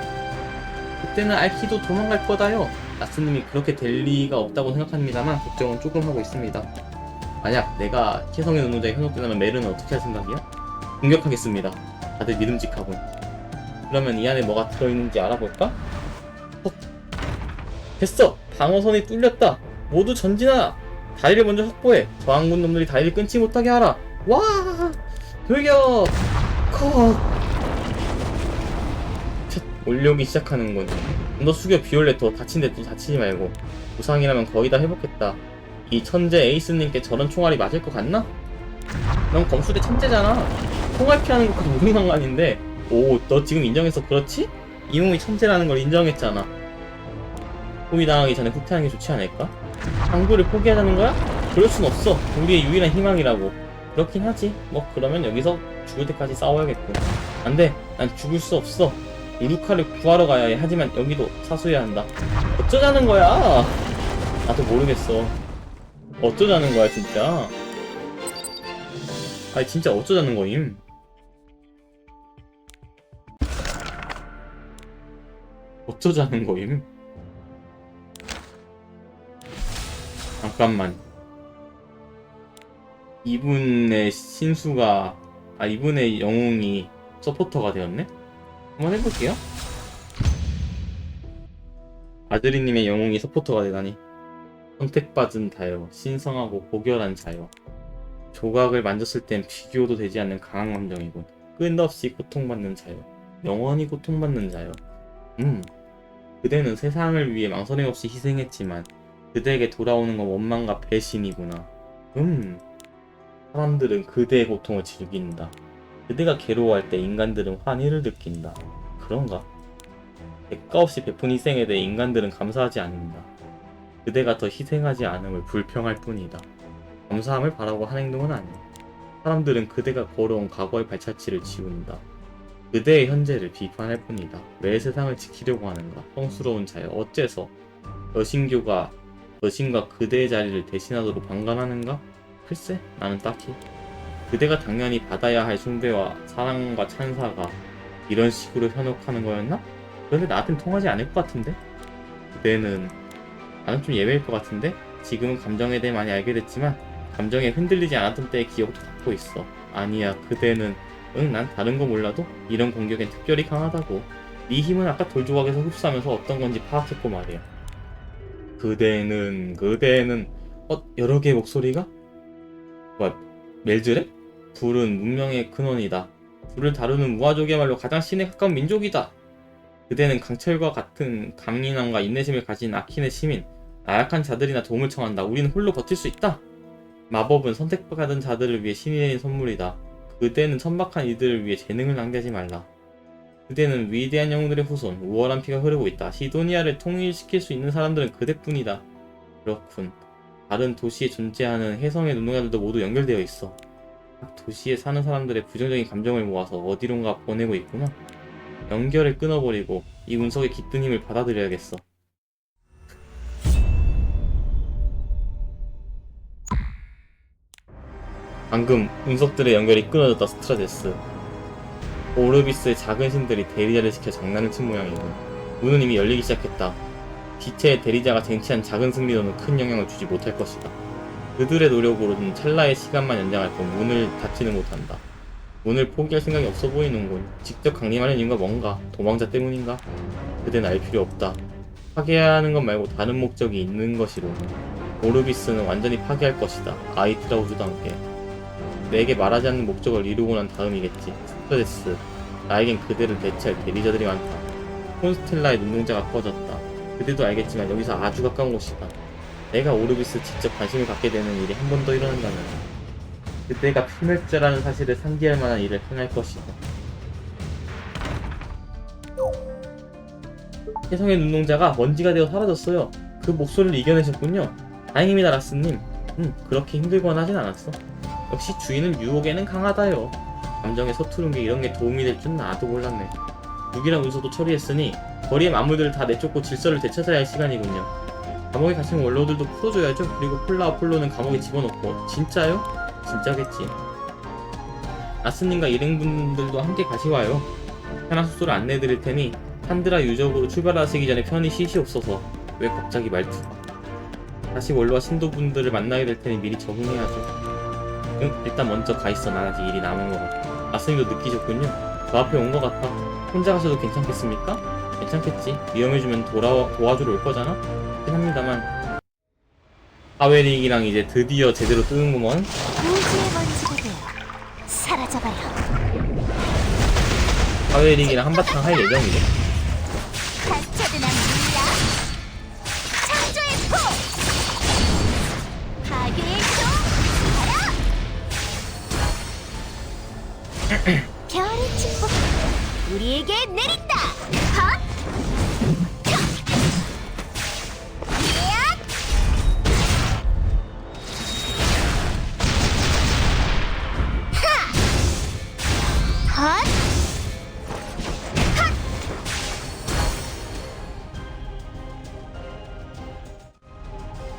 그때는 알키도 도망갈 거다요. 라스님이 그렇게 될 리가 없다고 생각합니다만 걱정은 조금 하고 있습니다. 만약 내가 혜성의 노동자에 현혹된다면 멜은 어떻게 할 생각이야? 공격하겠습니다. 다들 믿음직하군. 그러면 이 안에 뭐가 들어있는지 알아볼까? 됐어! 방어선이 뚫렸다! 모두 전진하라! 다리를 먼저 확보해! 저항군 놈들이 다리를 끊지 못하게 하라! 와! 돌격! 컷! 올려오기 시작하는군. 너 숙여 비올레토. 다친데 또 다치지 말고. 부상이라면 거의 다 회복했다. 이 천재 에이스님께 저런 총알이 맞을 것 같나? 넌 검술의 천재잖아. 총알 피하는 것과도 무슨 상관인데. 오, 너 지금 인정해서 그렇지? 이 몸이 천재라는 걸 인정했잖아. 꿈이 당하기 전에 후퇴하는 게 좋지 않을까? 당구를 포기하자는 거야? 그럴 순 없어. 우리의 유일한 희망이라고. 그렇긴 하지. 뭐 그러면 여기서 죽을 때까지 싸워야겠군. 안돼, 난 죽을 수 없어. 우루카를 구하러 가야 해. 하지만 여기도 사수해야 한다. 어쩌자는 거야? 나도 모르겠어. 어쩌자는 거야 진짜. 아니 진짜 어쩌자는 거임? 어쩌자는 거임? 잠깐만. 이분의 신수가 이분의 영웅이 서포터가 되었네? 한번 해볼게요. 아드리님의 영웅이 서포터가 되다니. 선택받은 자여, 신성하고 고결한 자여. 조각을 만졌을 땐 비교도 되지 않는 강한 감정이군. 끝없이 고통받는 자여, 영원히 고통받는 자여. 그대는 세상을 위해 망설임 없이 희생했지만 그대에게 돌아오는 건 원망과 배신이구나. 사람들은 그대의 고통을 즐긴다. 그대가 괴로워할 때 인간들은 환희를 느낀다. 그런가? 대가 없이 베푼 희생에 대해 인간들은 감사하지 않는다. 그대가 더 희생하지 않음을 불평할 뿐이다. 감사함을 바라고 한 행동은 아니야. 사람들은 그대가 걸어온 과거의 발자취를 지운다. 그대의 현재를 비판할 뿐이다. 왜 세상을 지키려고 하는가? 성스러운 자여, 어째서 여신교가 여신과 그대의 자리를 대신하도록 방관하는가? 글쎄, 나는 딱히. 그대가 당연히 받아야 할 숭배와 사랑과 찬사가 이런 식으로 현혹하는 거였나? 그런데 나한텐 통하지 않을 것 같은데? 나는 좀 예외일 것 같은데? 지금은 감정에 대해 많이 알게 됐지만 감정에 흔들리지 않았던 때의 기억도 갖고 있어. 아니야, 그대는 난 다른 거 몰라도 이런 공격엔 특별히 강하다고. 네 힘은 아까 돌조각에서 흡수하면서 어떤 건지 파악했고 말이야. 그대는 여러 개의 목소리가? 멜즈레? 불은 문명의 근원이다. 불을 다루는 무아족이야말로 가장 신에 가까운 민족이다. 그대는 강철과 같은 강인함과 인내심을 가진 아킨의 시민. 나약한 자들이나 도움을 청한다. 우리는 홀로 버틸 수 있다. 마법은 선택받은 자들을 위해 신이 내린 선물이다. 그대는 천박한 이들을 위해 재능을 낭비하지 말라. 그대는 위대한 영웅들의 후손. 우월한 피가 흐르고 있다. 시도니아를 통일시킬 수 있는 사람들은 그대뿐이다. 그렇군. 다른 도시에 존재하는 혜성의 눈동자들도 모두 연결되어 있어. 도시에 사는 사람들의 부정적인 감정을 모아서 어디론가 보내고 있구나. 연결을 끊어버리고 이 운석의 깃든 힘을 받아들여야겠어. 방금 운석들의 연결이 끊어졌다. 스트라데스. 오르비스의 작은 신들이 대리자를 시켜 장난을 친 모양이군. 문은 이미 열리기 시작했다. 빛의 대리자가 쟁취한 작은 승리로는 큰 영향을 주지 못할 것이다. 그들의 노력으로는 찰나의 시간만 연장할 뿐 문을 닫지는 못한다. 문을 포기할 생각이 없어 보이는군. 직접 강림하는 이유가 뭔가? 도망자 때문인가? 그댄 알 필요 없다. 파괴하는 것 말고 다른 목적이 있는 것이로. 오르비스는 완전히 파괴할 것이다. 아이트라우즈도 함께. 내게 말하지 않는 목적을 이루고 난 다음이겠지. 스트레스. 나에겐 그대를 대체할 대리자들이 많다. 콘스텔라의 눈동자가 꺼졌다. 그대도 알겠지만 여기서 아주 가까운 곳이다. 내가 오르비스 직접 관심을 갖게 되는 일이 한 번 더 일어난다면 그대가 필멸자라는 사실을 상기할 만한 일을 행할 것이다. 혜성의 눈동자가 먼지가 되어 사라졌어요. 그 목소리를 이겨내셨군요. 다행입니다, 라스님. 그렇게 힘들거나 하진 않았어. 역시 주인은 유혹에는 강하다요. 감정에 서투른 게 이런 게 도움이 될 줄 나도 몰랐네. 무기랑 운석도 처리했으니 거리의 마물들을 다 내쫓고 질서를 되찾아야 할 시간이군요. 감옥에 갇힌 원로들도 풀어줘야죠. 그리고 폴라 아폴로는 감옥에 집어넣고. 진짜요? 진짜겠지. 아스님과 일행분들도 함께 가시와요. 하나 숙소를 안내해드릴 테니 산드라 유적으로 출발하시기 전에 편히 쉬시옵소서. 왜 갑자기 말투가? 다시 원로와 신도분들을 만나게 될 테니 미리 적응해야죠. 응, 일단 먼저 가 있어. 난 아직 일이 남은 것 같아. 아스님도 느끼셨군요. 저 앞에 온 것 같아. 혼자 가셔도 괜찮겠습니까? 괜찮겠지. 위험해지면 도와주러 올 거잖아? 그렇긴 합니다만. 하웨릭이랑 이제 드디어 제대로 뜨는구먼. 우주의 먼지가 되어 사라져버려. 하웨릭이랑 한바탕 할 예정이죠. 갇혀든 않는다. 창조의 포. 파괴의 종. 가라. 별의 축복 우리에게 내린다. 헛. 헛!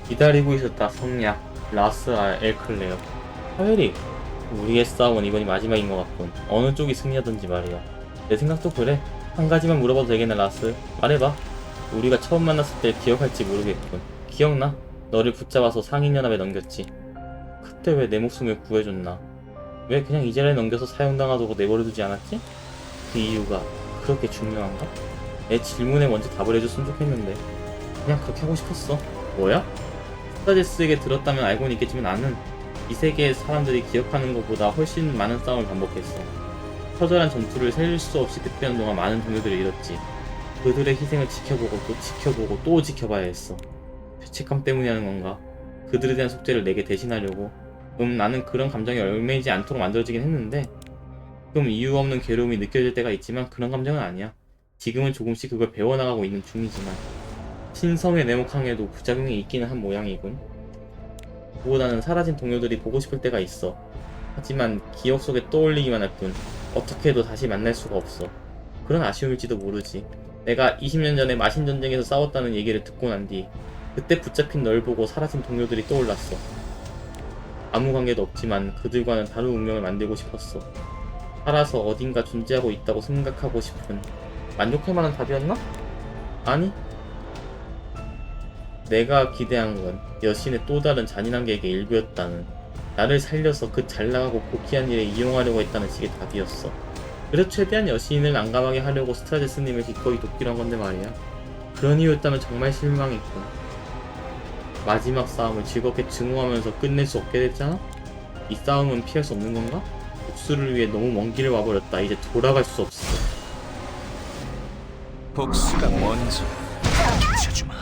기다리고 있었다. 성약 라스아 엘클레어. 하웨릭, 우리의 싸움은 이번이 마지막인 것 같군. 어느 쪽이 승리하든지 말이야. 내 생각도 그래. 한 가지만 물어봐도 되겠나 라스? 말해봐. 우리가 처음 만났을 때 기억할지 모르겠군. 기억나? 너를 붙잡아서 상인연합에 넘겼지. 그때 왜 내 목숨을 구해줬나? 왜 그냥 이 자리에 넘겨서 사형당하도록 내버려두지 않았지? 그 이유가 그렇게 중요한가? 내 질문에 먼저 답을 해줬으면 좋겠는데 그냥 그렇게 하고 싶었어. 뭐야? 스타제스에게 들었다면 알고는 있겠지만 나는 이 세계의 사람들이 기억하는 것보다 훨씬 많은 싸움을 반복했어. 처절한 전투를 셀 수 없이 그때는 동안 많은 동료들을 잃었지. 그들의 희생을 지켜보고 또 지켜보고 또 지켜봐야 했어. 죄책감 때문이라는 건가? 그들에 대한 속죄를 내게 대신하려고. 나는 그런 감정이 얽매이지 않도록 만들어지긴 했는데 이유 없는 괴로움이 느껴질 때가 있지만 그런 감정은 아니야. 지금은 조금씩 그걸 배워나가고 있는 중이지만 신성의 네모캉에도 부작용이 있기는 한 모양이군. 그보다는 사라진 동료들이 보고 싶을 때가 있어. 하지만 기억 속에 떠올리기만 할 뿐 어떻게 해도 다시 만날 수가 없어. 그런 아쉬움일지도 모르지. 내가 20년 전에 마신 전쟁에서 싸웠다는 얘기를 듣고 난 뒤 그때 붙잡힌 널 보고 사라진 동료들이 떠올랐어. 아무 관계도 없지만 그들과는 다른 운명을 만들고 싶었어. 살아서 어딘가 존재하고 있다고 생각하고 싶은. 만족할 만한 답이었나? 아니? 내가 기대한 건 여신의 또 다른 잔인한 계획의 일부였다는, 나를 살려서 그 잘나가고 고귀한 일에 이용하려고 했다는 식의 답이었어. 그래서 최대한 여신을 난감하게 하려고 스트라제스님을 기꺼이 돕기로 한 건데 말이야. 그런 이유였다면 정말 실망했군. 마지막 싸움을 즐겁게 증오하면서 끝낼 수 없게 됐잖아? 이 싸움은 피할 수 없는 건가? 복수를 위해 너무 먼 길을 와버렸다. 이제 돌아갈 수 없어. 복수가 뭔지 찾주마.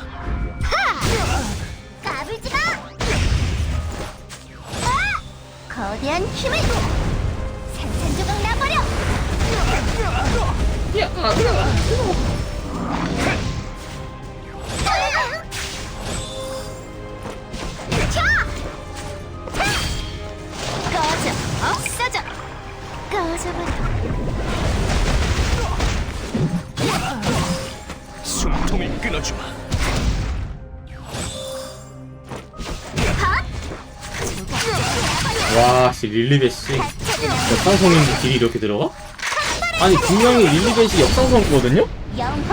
까불지 마! 거대한 힘을 산산조각 나버려! 꺼져! 없어져! 꺼져버려! 숨통을 끊어주마. 와, 씨, 릴리벳이 역상성인데 딜이 이렇게 들어가? 아니, 분명히 릴리벳이 역상성거든요?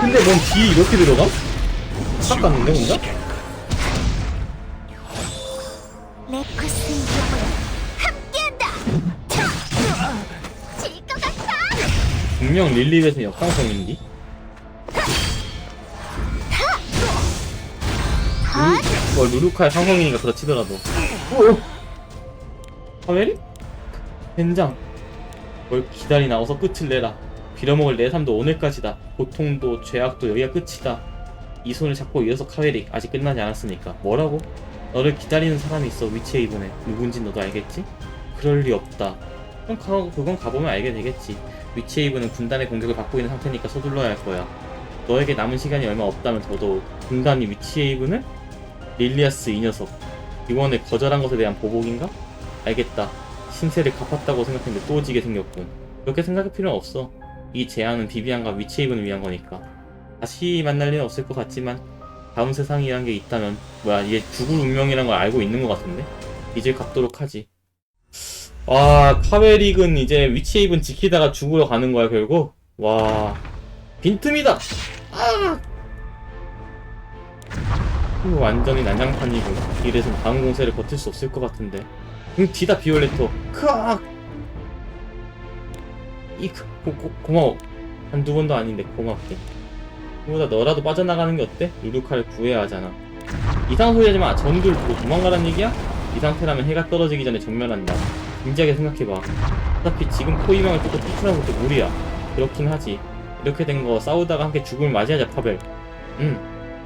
근데 뭔 딜이 이렇게 들어가? 깎았는데, 혼자? 레코스 영혼 함께한다! 질 것 같아! 분명 릴리벳은 역상성인디? 루루카의 상성이니까 그렇지더라도. 하웨리? 젠장. 뭘 기다리나. 어서 끝을 내라. 빌어먹을 내 삶도 오늘까지다. 고통도 죄악도 여기가 끝이다. 이 손을 잡고 일어서 카웨릭. 아직 끝나지 않았으니까. 뭐라고? 너를 기다리는 사람이 있어. 위치에 이번에. 누군진 너도 알겠지? 그럴 리 없다. 그건 가보면 알게 되겠지. 위치에이브는 군단의 공격을 받고 있는 상태니까 서둘러야 할 거야. 너에게 남은 시간이 얼마 없다면 더더욱. 군단이 위치에이브는? 릴리아스 이 녀석. 이번에 거절한 것에 대한 보복인가? 알겠다. 신세를 갚았다고 생각했는데 또 지게 생겼군. 그렇게 생각할 필요는 없어. 이 제안은 비비안과 위치에이브를 위한 거니까. 다시 만날 일은 없을 것 같지만 다음 세상이란 게 있다면 이제 죽을 운명이란 걸 알고 있는 것 같은데? 이제 갚도록 하지. 와, 카웨릭은 이제 위치에이브는 지키다가 죽으러 가는 거야 결국? 와, 빈틈이다. 아, 이거 완전히 난장판이고 이래서 다음 공세를 버틸 수 없을 것 같은데. 뒤다 비올레토. 크악. 고마워. 한두 번도 아닌데 고맙게. 그보다 너라도 빠져나가는 게 어때? 루루카를 구해야 하잖아. 이상한 소리 하지 마. 전들 보고 도망가란 얘기야? 이 상태라면 해가 떨어지기 전에 전멸한다. 진지하게 생각해봐. 어차피 지금 포위망을 뚫고 탈출하는 것도 무리야. 그렇긴 하지. 이렇게 된 거 싸우다가 함께 죽음을 맞이하자, 파벨.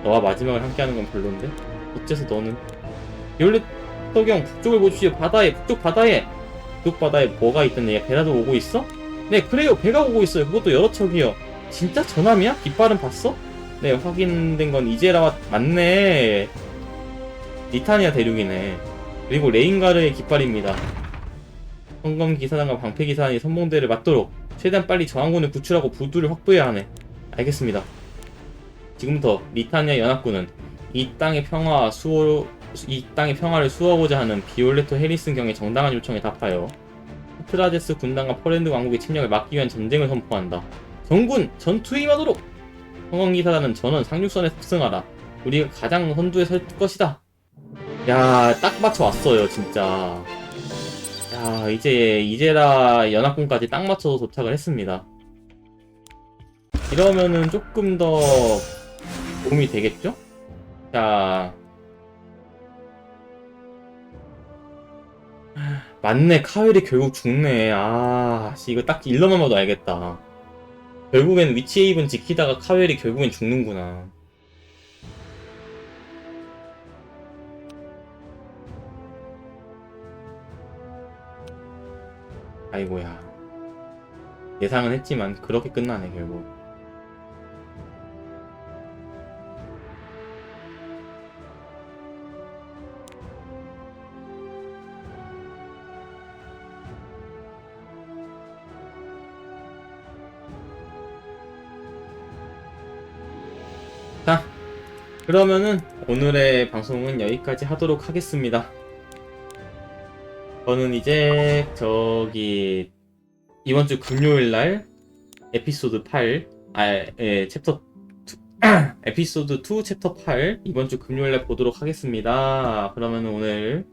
너와 마지막을 함께하는 건 별론데? 어째서 너는? 비올레토경 북쪽을 보십시오. 바다에, 북쪽 바다에. 북쪽 바다에 뭐가 있던 얘기야? 배라도 오고 있어? 네, 그래요. 배가 오고 있어요. 그것도 여러 척이요. 진짜 전함이야? 깃발은 봤어? 네, 확인된 건 이제라와 맞네. 리타니아 대륙이네. 그리고 레인가르의 깃발입니다. 성검 기사단과 방패 기사단이 선봉대를 맞도록 최대한 빨리 저항군을 구출하고 부두를 확보해야 하네. 알겠습니다. 지금부터 리타니아 연합군은 이 땅의 평화를 수호하고자 하는 비올레토 해리슨 경의 정당한 요청에 답하여 스트라제스 군단과 포랜드 왕국의 침략을 막기 위한 전쟁을 선포한다. 전군 전투에 임하도록! 성검기사단은 전원 상륙선에 탑승하라. 우리가 가장 선두에 설 것이다. 야, 딱 맞춰 왔어요, 진짜. 야, 이제 이제라 연합군까지 딱 맞춰서 도착을 했습니다. 이러면은 조금 더 도움이 되겠죠? 자, 맞네. 카웰이 결국 죽네. 아, 이거 딱 일러만 봐도 알겠다. 결국엔 위치에이븐 지키다가 카웰이 결국엔 죽는구나. 아이고야. 예상은 했지만 그렇게 끝나네 결국. 자, 그러면은 오늘의 방송은 여기까지 하도록 하겠습니다. 저는 이제 이번 주 금요일 날 에피소드 8, 챕터 2, 에피소드 2 챕터 8 이번 주 금요일 날 보도록 하겠습니다. 그러면 오늘